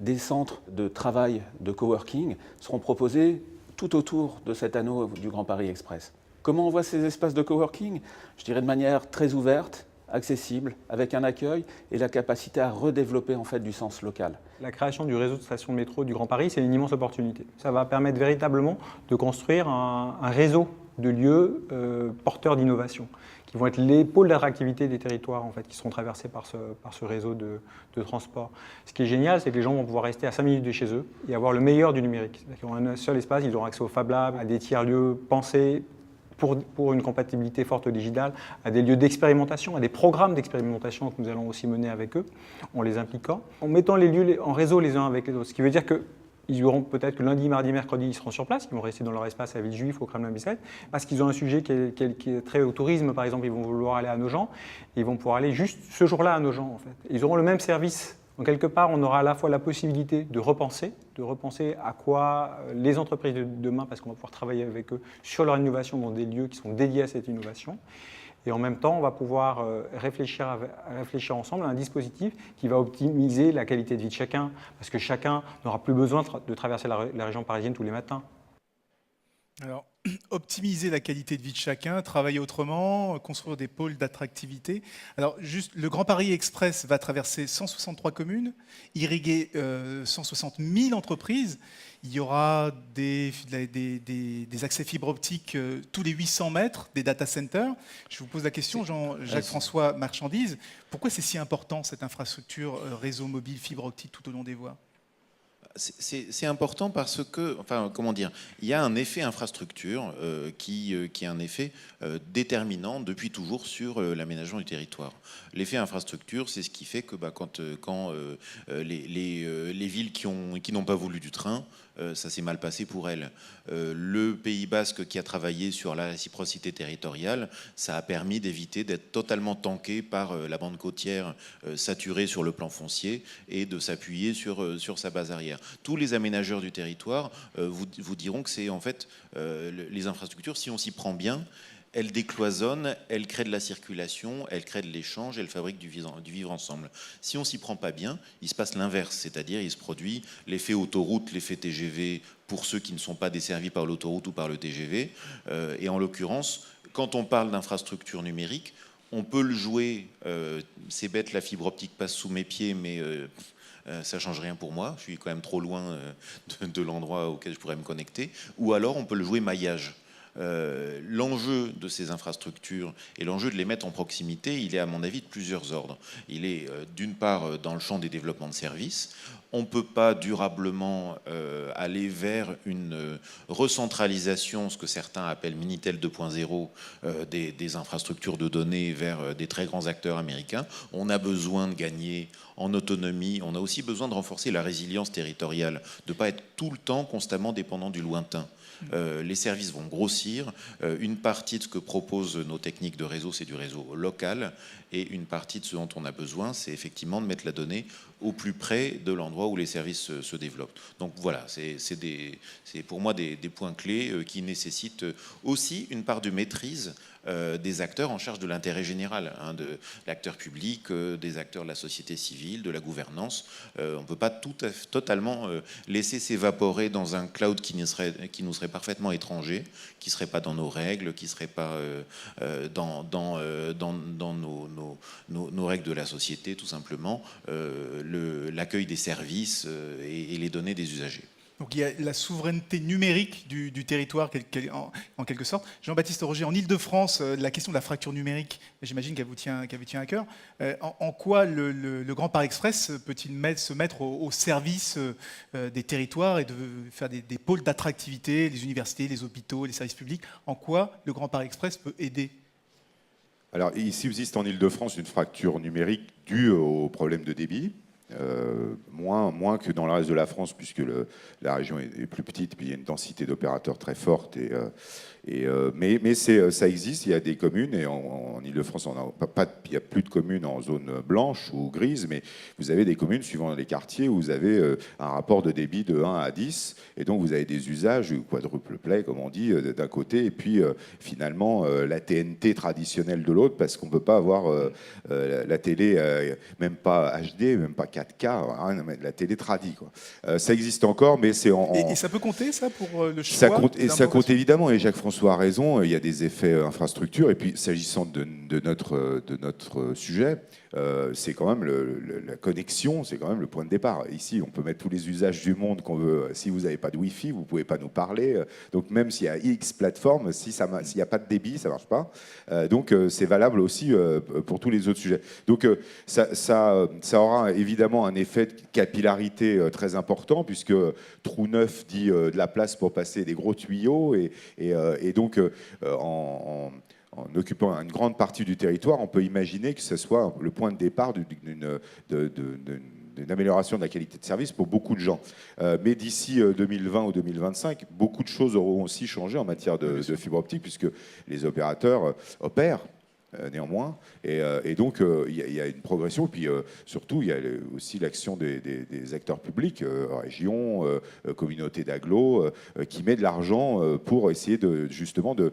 des centres de travail de coworking seront proposés tout autour de cet anneau du Grand Paris Express. Comment on voit ces espaces de coworking? Je dirais de manière très ouverte, accessible, avec un accueil et la capacité à redévelopper en fait du sens local. La création du réseau de stations de métro du Grand Paris, c'est une immense opportunité. Ça va permettre véritablement de construire un réseau de lieux porteurs d'innovation, qui vont être les pôles d'attractivité des territoires en fait, qui seront traversés par ce réseau de transport. Ce qui est génial, c'est que les gens vont pouvoir rester à 5 minutes de chez eux et avoir le meilleur du numérique. C'est-à-dire qu'ils auront un seul espace, ils auront accès au Fab Lab, à des tiers-lieux pensés pour une compatibilité forte au digital, à des lieux d'expérimentation, à des programmes d'expérimentation que nous allons aussi mener avec eux, en les impliquant, en mettant les lieux en réseau les uns avec les autres. Ce qui veut dire qu'ils auront peut-être que lundi, mardi, mercredi, ils seront sur place, ils vont rester dans leur espace à Villejuif, au Kremlin-Bicêtre, parce qu'ils ont un sujet qui est très au tourisme, par exemple, ils vont vouloir aller à Nogent, et ils vont pouvoir aller juste ce jour-là à Nogent, en fait. Ils auront le même service. Donc, quelque part, on aura à la fois la possibilité de repenser à quoi les entreprises de demain, parce qu'on va pouvoir travailler avec eux sur leur innovation dans des lieux qui sont dédiés à cette innovation. Et en même temps, on va pouvoir réfléchir ensemble à un dispositif qui va optimiser la qualité de vie de chacun, parce que chacun n'aura plus besoin de traverser la région parisienne tous les matins. Alors, optimiser la qualité de vie de chacun, travailler autrement, construire des pôles d'attractivité. Alors, juste, le Grand Paris Express va traverser 163 communes, irriguer 160 000 entreprises. Il y aura des accès fibre optique tous les 800 mètres, des data centers. Je vous pose la question, Jacques-François Marchandise, pourquoi c'est si important cette infrastructure réseau mobile fibre optique tout au long des voies ? C'est important parce que, enfin, comment dire, il y a un effet infrastructure qui est un effet déterminant depuis toujours sur l'aménagement du territoire. L'effet infrastructure, c'est ce qui fait que quand les villes qui n'ont pas voulu du train, ça s'est mal passé pour elles. Le Pays Basque qui a travaillé sur la réciprocité territoriale, ça a permis d'éviter d'être totalement tanké par la bande côtière saturée sur le plan foncier et de s'appuyer sur sa base arrière. Tous les aménageurs du territoire vous diront que c'est en fait les infrastructures, si on s'y prend bien, elles décloisonnent, elles créent de la circulation, elles créent de l'échange, elles fabriquent du vivre ensemble. Si on s'y prend pas bien, il se passe l'inverse, c'est-à-dire il se produit l'effet autoroute, l'effet TGV pour ceux qui ne sont pas desservis par l'autoroute ou par le TGV. Et en l'occurrence, quand on parle d'infrastructure numérique, on peut le jouer, c'est bête, la fibre optique passe sous mes pieds, mais ça ne change rien pour moi, je suis quand même trop loin de l'endroit auquel je pourrais me connecter. Ou alors on peut le jouer maillage. L'enjeu de ces infrastructures et l'enjeu de les mettre en proximité, il est à mon avis de plusieurs ordres. Il est d'une part dans le champ des développements de services. On ne peut pas durablement aller vers une recentralisation, ce que certains appellent Minitel 2.0, des infrastructures de données vers des très grands acteurs américains. On a besoin de gagner en autonomie. On a aussi besoin de renforcer la résilience territoriale, de ne pas être tout le temps constamment dépendant du lointain. Les services vont grossir. Une partie de ce que proposent nos techniques de réseau, c'est du réseau local. Et une partie de ce dont on a besoin, c'est effectivement de mettre la donnée au plus près de l'endroit où les services se développent. Donc voilà, c'est pour moi des points clés qui nécessitent aussi une part de maîtrise des acteurs en charge de l'intérêt général, de l'acteur public, des acteurs de la société civile, de la gouvernance. On ne peut pas totalement laisser s'évaporer dans un cloud qui nous serait parfaitement étranger, qui ne serait pas dans nos règles, qui ne serait pas dans nos règles de la société, tout simplement, l'accueil des services et les données des usagers. Donc il y a la souveraineté numérique du territoire en quelque sorte. Jean-Baptiste Roger, en Ile-de-France, la question de la fracture numérique, j'imagine qu'elle vous tient à cœur. En quoi le Grand Paris Express peut-il se mettre au service des territoires et de faire des pôles d'attractivité, les universités, les hôpitaux, les services publics? En quoi le Grand Paris Express peut aider? Alors, il subsiste en Ile-de-France une fracture numérique due au problème de débit. Moins que dans le reste de la France, puisque la région est plus petite, puis il y a une densité d'opérateurs très forte. Mais ça existe, il y a des communes, et en Ile-de-France, il n'y a plus de communes en zone blanche ou grise, mais vous avez des communes, suivant les quartiers, où vous avez un rapport de débit de 1 à 10, et donc vous avez des usages quadruple play, comme on dit, d'un côté, et puis finalement la TNT traditionnelle de l'autre, parce qu'on ne peut pas avoir la télé, même pas HD, même pas 4K, 4K, hein, mais de la télé tradie, quoi. Ça existe encore, mais c'est Et ça peut compter, ça, pour le choix ça compte, et ça compte évidemment, et Jacques-François a raison, il y a des effets infrastructures, et puis s'agissant de notre sujet, c'est quand même la connexion, c'est quand même le point de départ. Ici, on peut mettre tous les usages du monde qu'on veut. Si vous n'avez pas de Wi-Fi, vous ne pouvez pas nous parler. Donc même s'il y a X plateformes, s'il n'y a pas de débit, ça ne marche pas. Donc c'est valable aussi pour tous les autres sujets. Donc ça aura évidemment un effet de capillarité très important, puisque trou neuf dit de la place pour passer des gros tuyaux, et donc en occupant une grande partie du territoire, on peut imaginer que ce soit le point de départ d'une amélioration de la qualité de service pour beaucoup de gens. Mais d'ici 2020 ou 2025, beaucoup de choses auront aussi changé en matière de fibre optique, puisque les opérateurs opèrent néanmoins. Et donc, il y a une progression. Et puis, surtout, il y a aussi l'action des acteurs publics, régions, communautés d'agglos, qui met de l'argent pour essayer justement de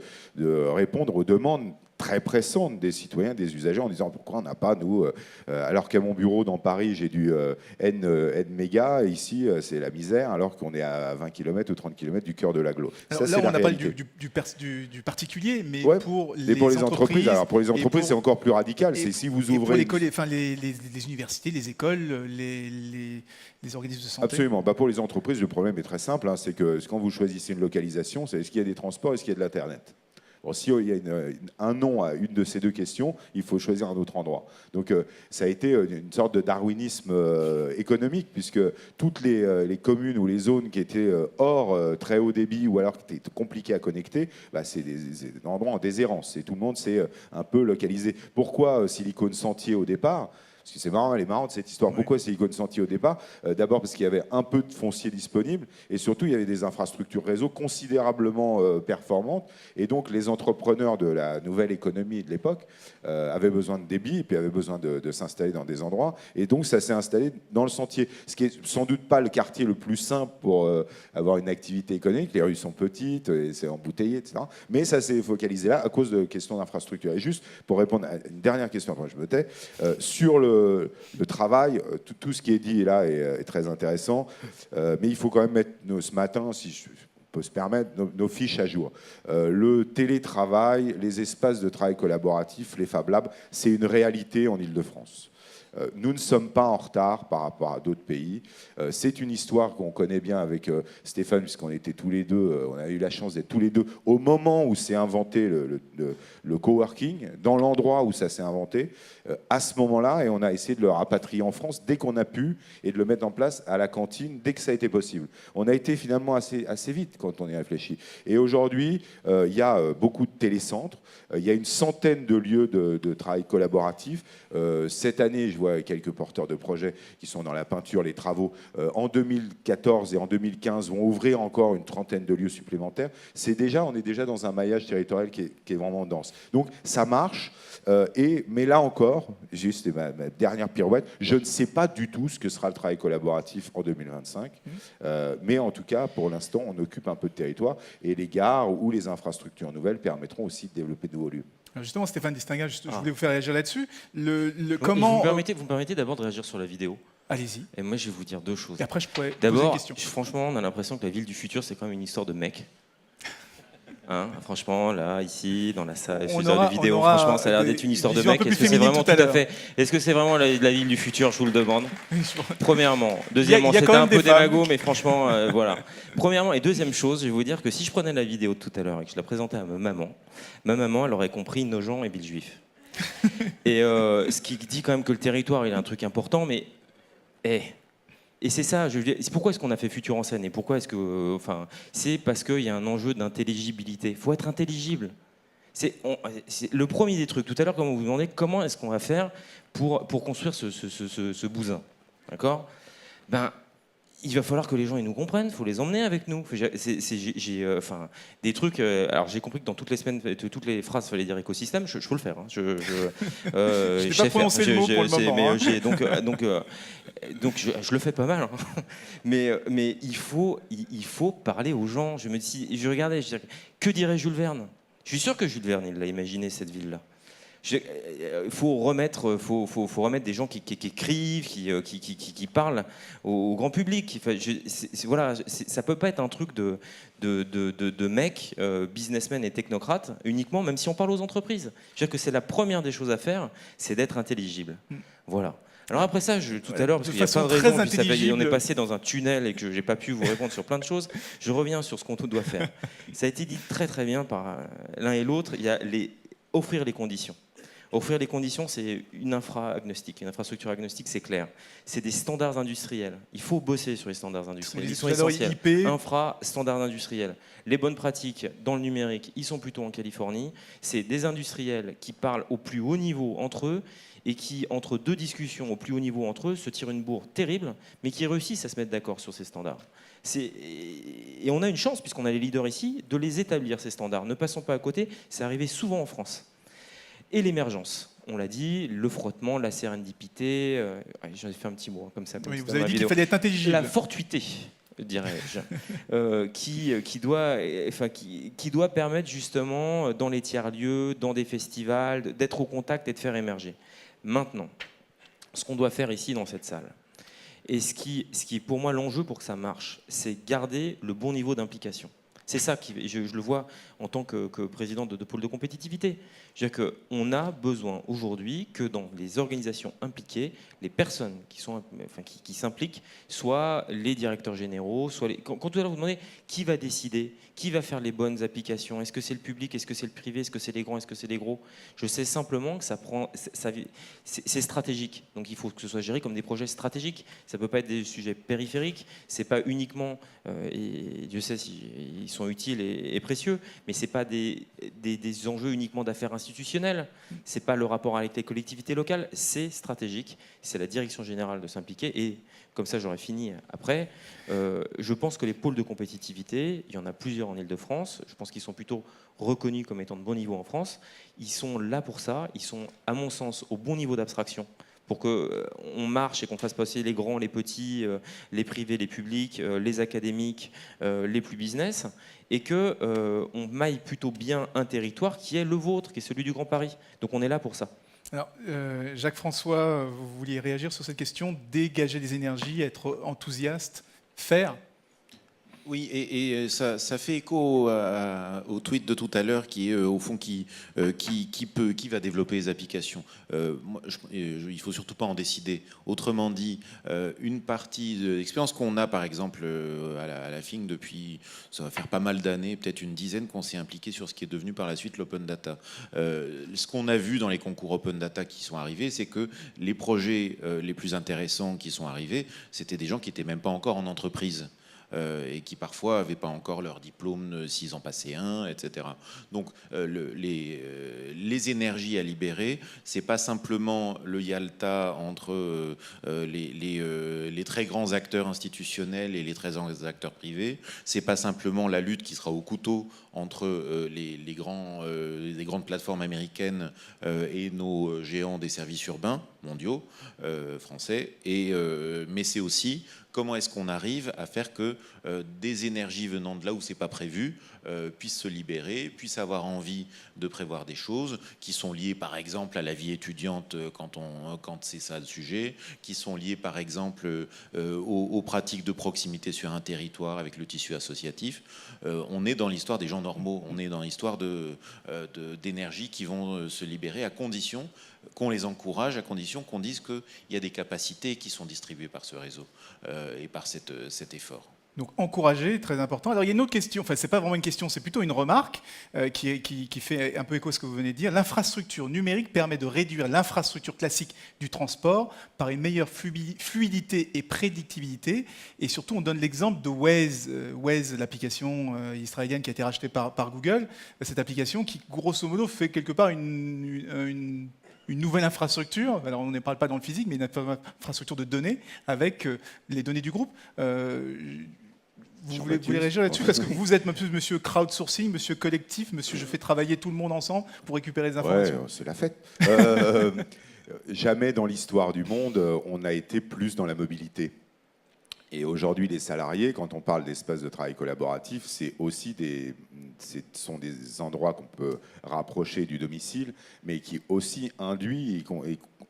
répondre aux demandes très pressante des citoyens, des usagers, en disant pourquoi on n'a pas, nous, alors qu'à mon bureau dans Paris, j'ai du N mégas, ici, c'est la misère, alors qu'on est à 20 km ou 30 km du cœur de l'agglo. Ça, là, on n'a pas du particulier, mais pour les entreprises. Alors, pour les entreprises, c'est encore plus radical. C'est si vous ouvrez... Pour les universités, les écoles, les organismes de santé. Absolument. Pour les entreprises, le problème est très simple. C'est que quand vous choisissez une localisation, c'est est-ce qu'il y a des transports, est-ce qu'il y a de l'Internet. Bon, si il y a un non à une de ces deux questions, il faut choisir un autre endroit. Donc ça a été une sorte de darwinisme économique, puisque toutes les communes ou les zones qui étaient hors très haut débit ou alors qui étaient compliquées à connecter, c'est des endroits en déshérence. Et tout le monde s'est un peu localisé. Pourquoi Silicon Sentier au départ ? Parce que c'est marrant, elle est marrante cette histoire. Pourquoi Silicon Sentier au départ ? D'abord parce qu'il y avait un peu de foncier disponible, et surtout il y avait des infrastructures réseau considérablement performantes, et donc les entrepreneurs de la nouvelle économie de l'époque avaient besoin de débit, et puis avaient besoin de s'installer dans des endroits, et donc ça s'est installé dans le Sentier, ce qui est sans doute pas le quartier le plus simple pour avoir une activité économique. Les rues sont petites, et c'est embouteillé, etc. Mais ça s'est focalisé là à cause de questions d'infrastructure. Et juste pour répondre à une dernière question, après je me tais, sur le travail, tout ce qui est dit là est très intéressant, mais il faut quand même mettre ce matin, si je peux se permettre, nos fiches à jour. Le télétravail, les espaces de travail collaboratif, les Fab Labs, c'est une réalité en Île-de-France. Nous ne sommes pas en retard par rapport à d'autres pays. C'est une histoire qu'on connaît bien avec Stéphane, puisqu'on était tous les deux, on a eu la chance d'être tous les deux au moment où s'est inventé le coworking, dans l'endroit où ça s'est inventé, à ce moment-là, et on a essayé de le rapatrier en France dès qu'on a pu, et de le mettre en place à la cantine dès que ça a été possible. On a été finalement assez vite quand on y réfléchit. Et aujourd'hui, il y a beaucoup de télécentres, il y a une centaine de lieux de travail collaboratif. Cette année, je vois quelques porteurs de projets qui sont dans la peinture, les travaux. En 2014 et en 2015 vont ouvrir encore une trentaine de lieux supplémentaires. On est déjà dans un maillage territorial qui est vraiment dense. Donc ça marche, mais là encore, juste ma dernière pirouette, je ne sais pas du tout ce que sera le travail collaboratif en 2025, mais en tout cas, pour l'instant, on occupe un peu de territoire, et les gares ou les infrastructures nouvelles permettront aussi de développer de nouveaux lieux. Alors justement, Stéphane Distinguin, je voulais vous faire réagir là-dessus. Comment... Vous me permettez d'abord de réagir sur la vidéo ? Allez-y. Et moi, je vais vous dire deux choses. Et après, je pourrais poser d'abord, une question. Franchement, on a l'impression que la ville du futur, c'est quand même une histoire de mecs. Hein, franchement, là, ici, dans la salle, de vidéo, franchement, ça a l'air d'être une histoire de mec. Est-ce que c'est vraiment Est-ce que c'est vraiment la ville du futur ? Je vous le demande. Premièrement. Deuxièmement, c'était un peu démago, mais franchement, voilà. Premièrement, et deuxième chose, je vais vous dire que si je prenais la vidéo de tout à l'heure et que je la présentais à ma maman, elle aurait compris Nogent et Villejuif. Et ce qui dit quand même que le territoire, il a un truc important, mais... Et c'est ça, pourquoi est-ce qu'on a fait Futur en scène ? Et pourquoi est-ce que... c'est parce qu'il y a un enjeu d'intelligibilité. Il faut être intelligible. C'est le premier des trucs. Tout à l'heure, quand vous vous demandez comment est-ce qu'on va faire pour construire ce bousin. D'accord ? Il va falloir que les gens ils nous comprennent, il faut les emmener avec nous. J'ai des trucs. Alors j'ai compris que dans toutes les semaines, toutes les phrases, il fallait dire écosystème. Je peux le faire. Hein. Je n'ai pas prononcé le mot pour le moment. Donc je le fais pas mal. Hein. Mais il faut parler aux gens. Je regardais, que dirait Jules Verne ? Je suis sûr que Jules Verne il l'a imaginé cette ville-là. Il faut remettre des gens qui écrivent, qui parlent au grand public. Enfin, voilà, ça peut pas être un truc de mecs, businessmen et technocrates uniquement, même si on parle aux entreprises. Je veux dire que c'est la première des choses à faire, c'est d'être intelligible. Voilà. Alors après ça, tout à l'heure, parce qu'il y a plein de raisons, puis on est passé dans un tunnel et que j'ai pas pu vous répondre sur plein de choses, je reviens sur ce qu'on doit faire. Ça a été dit très très bien par l'un et l'autre, il y a offrir les conditions. Offrir les conditions, c'est une infra-agnostique. Une infrastructure agnostique, c'est clair. C'est des standards industriels. Il faut bosser sur les standards industriels. Ils sont essentiels. Infra, standards industriels. Les bonnes pratiques dans le numérique, ils sont plutôt en Californie. C'est des industriels qui parlent au plus haut niveau entre eux et qui, entre deux discussions au plus haut niveau entre eux, se tirent une bourre terrible, mais qui réussissent à se mettre d'accord sur ces standards. Et on a une chance, puisqu'on a les leaders ici, de les établir, ces standards. Ne passons pas à côté, c'est arrivé souvent en France. Et l'émergence, on l'a dit, le frottement, la sérendipité, j'en ai fait un petit mot comme ça. Oui, vous avez dit qu'il fallait être intelligible. La fortuité, dirais-je, qui doit permettre justement, dans les tiers-lieux, dans des festivals, d'être au contact et de faire émerger. Maintenant, ce qu'on doit faire ici dans cette salle, et ce qui est pour moi l'enjeu pour que ça marche, c'est garder le bon niveau d'implication. C'est ça, je le vois en tant que président de pôle de compétitivité. C'est-à-dire qu'on a besoin aujourd'hui que dans les organisations impliquées, les personnes qui s'impliquent soient les directeurs généraux, quand tout à l'heure vous demandez qui va décider, qui va faire les bonnes applications, est-ce que c'est le public, est-ce que c'est le privé, est-ce que c'est les grands, est-ce que c'est les gros. Je sais simplement que c'est stratégique. Donc il faut que ce soit géré comme des projets stratégiques. Ça ne peut pas être des sujets périphériques. C'est pas uniquement, et Dieu sait s'ils sont utiles et précieux, mais c'est pas des enjeux uniquement d'affaires institutionnelles. C'est pas le rapport avec les collectivités locales. C'est stratégique. C'est la direction générale de s'impliquer. Et comme ça, j'aurais fini après. Je pense que les pôles de compétitivité, il y en a plusieurs en Ile-de-France. Je pense qu'ils sont plutôt reconnus comme étant de bon niveau en France. Ils sont là pour ça. Ils sont, à mon sens, au bon niveau d'abstraction pour qu'on marche et qu'on fasse passer les grands, les petits, les privés, les publics, les académiques, les plus business, et qu'on maille plutôt bien un territoire qui est le vôtre, qui est celui du Grand Paris. Donc on est là pour ça. Alors, Jacques-François, vous vouliez réagir sur cette question, dégager des énergies, être enthousiaste, faire ? Oui, et ça fait écho au tweet de tout à l'heure qui est au fond qui va développer les applications. Il ne faut surtout pas en décider. Autrement dit, une partie de l'expérience qu'on a par exemple à la FINC depuis, ça va faire pas mal d'années, peut-être une dizaine qu'on s'est impliqué sur ce qui est devenu par la suite l'open data. Ce qu'on a vu dans les concours open data qui sont arrivés, c'est que les projets les plus intéressants qui sont arrivés, c'était des gens qui n'étaient même pas encore en entreprise. Et qui parfois n'avaient pas encore leur diplôme s'ils en passaient un, etc. Donc les énergies à libérer, c'est pas simplement le Yalta entre les très grands acteurs institutionnels et les très grands acteurs privés, c'est pas simplement la lutte qui sera au couteau entre les grandes plateformes américaines et nos géants des services urbains mondiaux, français, mais c'est aussi comment est-ce qu'on arrive à faire que des énergies venant de là où c'est pas prévu puissent se libérer, puissent avoir envie de prévoir des choses qui sont liées par exemple à la vie étudiante quand c'est ça le sujet, qui sont liées par exemple aux pratiques de proximité sur un territoire avec le tissu associatif. On est dans l'histoire des gens normaux, on est dans l'histoire d'énergie qui vont se libérer à condition qu'on les encourage, à condition qu'on dise qu'il y a des capacités qui sont distribuées par ce réseau et par cet effort. Donc encourager, très important. Alors il y a une autre question, enfin c'est pas vraiment une question, c'est plutôt une remarque qui fait un peu écho à ce que vous venez de dire. L'infrastructure numérique permet de réduire l'infrastructure classique du transport par une meilleure fluidité et prédictibilité. Et surtout on donne l'exemple de Waze, l'application israélienne qui a été rachetée par Google. Cette application qui grosso modo fait quelque part une nouvelle infrastructure, alors on ne parle pas dans le physique, mais une infrastructure de données avec les données du groupe. Vous voulez réagir là-dessus parce que vous êtes monsieur crowdsourcing, monsieur collectif, monsieur je fais travailler tout le monde ensemble pour récupérer les informations. Ouais, c'est la fête. Jamais dans l'histoire du monde on a été plus dans la mobilité. Et aujourd'hui, les salariés, quand on parle d'espace de travail collaboratif, c'est aussi ce sont des endroits qu'on peut rapprocher du domicile, mais qui aussi induit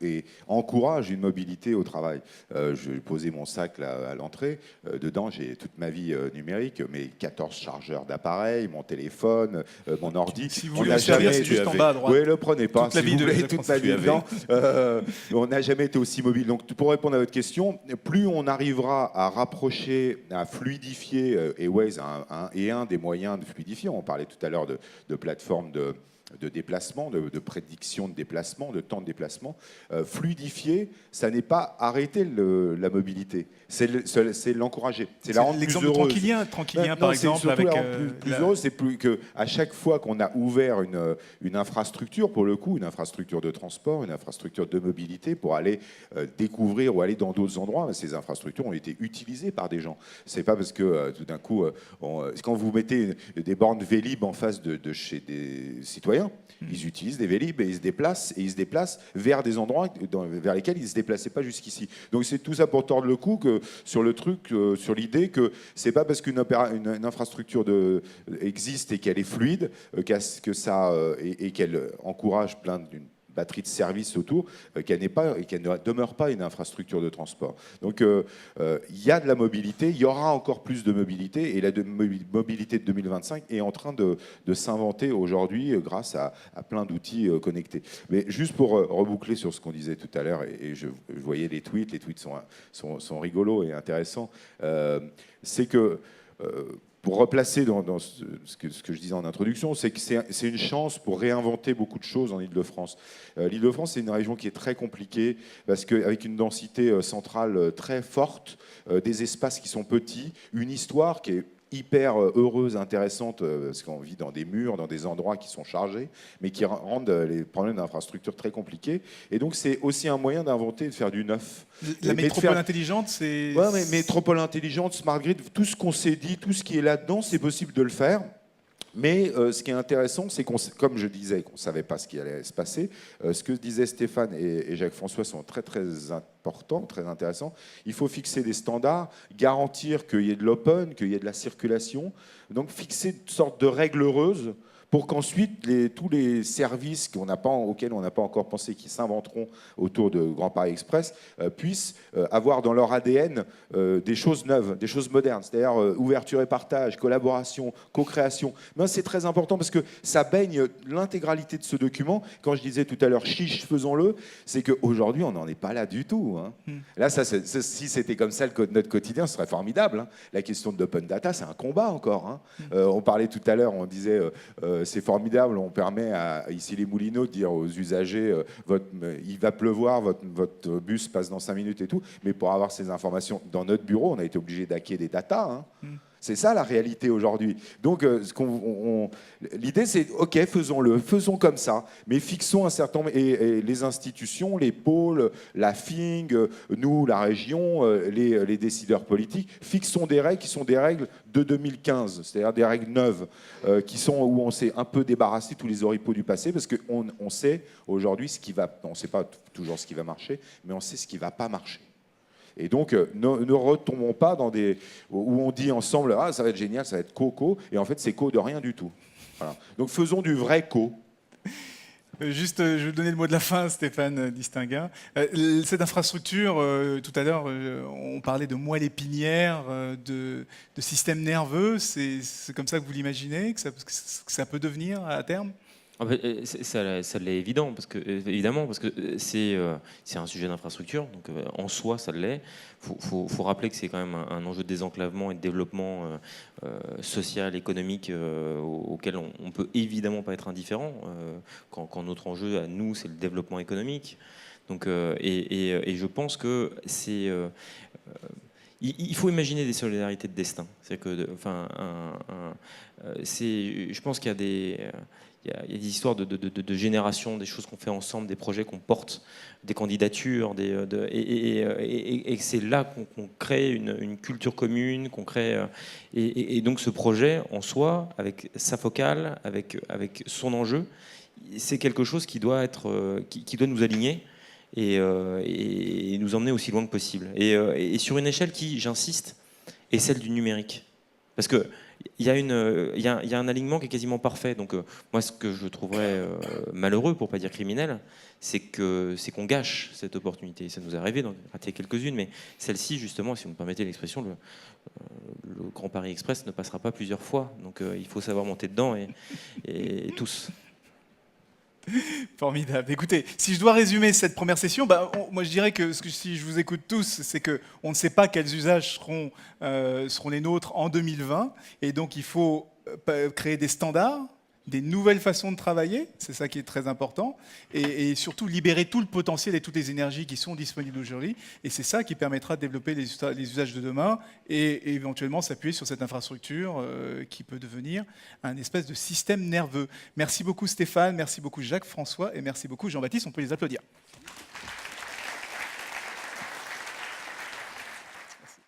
et encourage une mobilité au travail. Je vais poser mon sac là, à l'entrée. Dedans, j'ai toute ma vie numérique, mes 14 chargeurs d'appareils, mon téléphone, mon ordi. Si vous voulez le servir, c'est juste en bas à droite. Oui, le prenez pas. Toute la vie de toute ma vie dedans. On n'a jamais été aussi mobile. Donc, pour répondre à votre question, plus on arrivera à rapprocher, à fluidifier, et Waze est un des moyens de fluidifier. On parlait tout à l'heure de plateformes de déplacement, de prédiction de déplacement, de temps de déplacement. Fluidifier, ça n'est pas arrêter la mobilité, c'est l'encourager, c'est la rendre plus heureuse. L'exemple de Tranquillien par exemple, avec plus heureuse, c'est plus que à chaque fois qu'on a ouvert une infrastructure, pour le coup, une infrastructure de transport, une infrastructure de mobilité pour aller découvrir ou aller dans d'autres endroits, ces infrastructures ont été utilisées par des gens. C'est pas parce que tout d'un coup, quand vous mettez des bornes Vélib en face de chez des citoyens, ils utilisent des Vélib et ils se déplacent vers des endroits vers lesquels ils ne se déplaçaient pas jusqu'ici. Donc c'est tout ça pour tordre le cou sur le truc, sur l'idée que c'est pas parce qu'une infrastructure existe et qu'elle est fluide et qu'elle encourage d'une batterie de services autour, qu'elle ne demeure pas une infrastructure de transport. Donc il y a de la mobilité, il y aura encore plus de mobilité, et la mobilité de 2025 est en train de s'inventer aujourd'hui grâce à plein d'outils connectés. Mais juste pour reboucler sur ce qu'on disait tout à l'heure, et je voyais les tweets sont rigolos et intéressants, c'est que pour replacer dans ce que je disais en introduction, c'est que c'est une chance pour réinventer beaucoup de choses en Île-de-France. L'Île-de-France, c'est une région qui est très compliquée, parce qu'avec une densité centrale très forte, des espaces qui sont petits, une histoire qui est hyper heureuse, intéressante, parce qu'on vit dans des murs, dans des endroits qui sont chargés, mais qui rendent les problèmes d'infrastructure très compliqués. Et donc, c'est aussi un moyen d'inventer, de faire du neuf. La métropole intelligente, c'est... Ouais, mais métropole intelligente, smart grid, tout ce qu'on s'est dit, tout ce qui est là-dedans, c'est possible de le faire. Mais ce qui est intéressant, c'est comme je disais, qu'on ne savait pas ce qui allait se passer. Ce que disaient Stéphane et Jacques-François sont très, très importants, très intéressants. Il faut fixer des standards, garantir qu'il y ait de l'open, qu'il y ait de la circulation. Donc fixer une sorte de règles heureuses pour qu'ensuite tous les services auxquels on n'a pas encore pensé, qui s'inventeront autour de Grand Paris Express, puissent avoir dans leur ADN des choses neuves, des choses modernes, c'est-à-dire ouverture et partage, collaboration, co-création. C'est très important parce que ça baigne l'intégralité de ce document. Quand je disais tout à l'heure, chiche, faisons-le, c'est qu'aujourd'hui, on n'en est pas là du tout. Là, si c'était comme ça notre quotidien, ce serait formidable. La question de l'open data, c'est un combat encore. On parlait tout à l'heure, on disait... c'est formidable, on permet à ici les Moulineaux de dire aux usagers il va pleuvoir, votre bus passe dans 5 minutes et tout, mais pour avoir ces informations dans notre bureau, on a été obligé d'hacker des datas. C'est ça la réalité aujourd'hui. Donc l'idée c'est, ok, faisons-le, faisons comme ça, mais fixons un certain nombre, et les institutions, les pôles, la FING, nous, la région, les décideurs politiques, fixons des règles qui sont des règles de 2015, c'est-à-dire des règles neuves, où on s'est un peu débarrassé tous les oripeaux du passé, parce qu'on sait aujourd'hui on ne sait pas toujours ce qui va marcher, mais on sait ce qui ne va pas marcher. Et donc, ne retombons pas dans où on dit ensemble « Ah, ça va être génial, ça va être co-co », et en fait, c'est co de rien du tout. Voilà. Donc, faisons du vrai co. Juste, je vais vous donner le mot de la fin, Stéphane Distinguin. Cette infrastructure, tout à l'heure, on parlait de moelle épinière, de système nerveux. C'est comme ça que vous l'imaginez, que ça peut devenir à terme ? Ça l'est évident, évidemment, parce que c'est un sujet d'infrastructure, donc en soi ça l'est. Faut rappeler que c'est quand même un enjeu de désenclavement et de développement social, économique, auquel on peut évidemment pas être indifférent, quand notre enjeu à nous c'est le développement économique. Donc, et je pense que c'est... il faut imaginer des solidarités de destin. C'est que, je pense qu'il y a des histoires de génération, des choses qu'on fait ensemble, des projets qu'on porte, des candidatures, et c'est là qu'on crée une culture commune, qu'on crée, et donc ce projet en soi, avec sa focale, avec son enjeu, c'est quelque chose qui doit nous aligner. et nous emmener aussi loin que possible. Et sur une échelle qui, j'insiste, est celle du numérique. Parce qu'il y a un alignement qui est quasiment parfait. Donc moi, ce que je trouverais malheureux, pour ne pas dire criminel, c'est qu'on gâche cette opportunité. Ça nous est arrivé d'en rater quelques-unes, mais celle-ci, justement, si vous me permettez l'expression, le Grand Paris Express ne passera pas plusieurs fois. Donc il faut savoir monter dedans, et tous. Formidable. Écoutez, si je dois résumer cette première session, moi je dirais que si je vous écoute tous, c'est qu'on ne sait pas quels usages seront les nôtres en 2020, et donc il faut créer des standards, des nouvelles façons de travailler, c'est ça qui est très important, et surtout libérer tout le potentiel et toutes les énergies qui sont disponibles aujourd'hui, et c'est ça qui permettra de développer les usages de demain, et éventuellement s'appuyer sur cette infrastructure qui peut devenir un espèce de système nerveux. Merci beaucoup Stéphane, merci beaucoup Jacques-François, et merci beaucoup Jean-Baptiste, on peut les applaudir.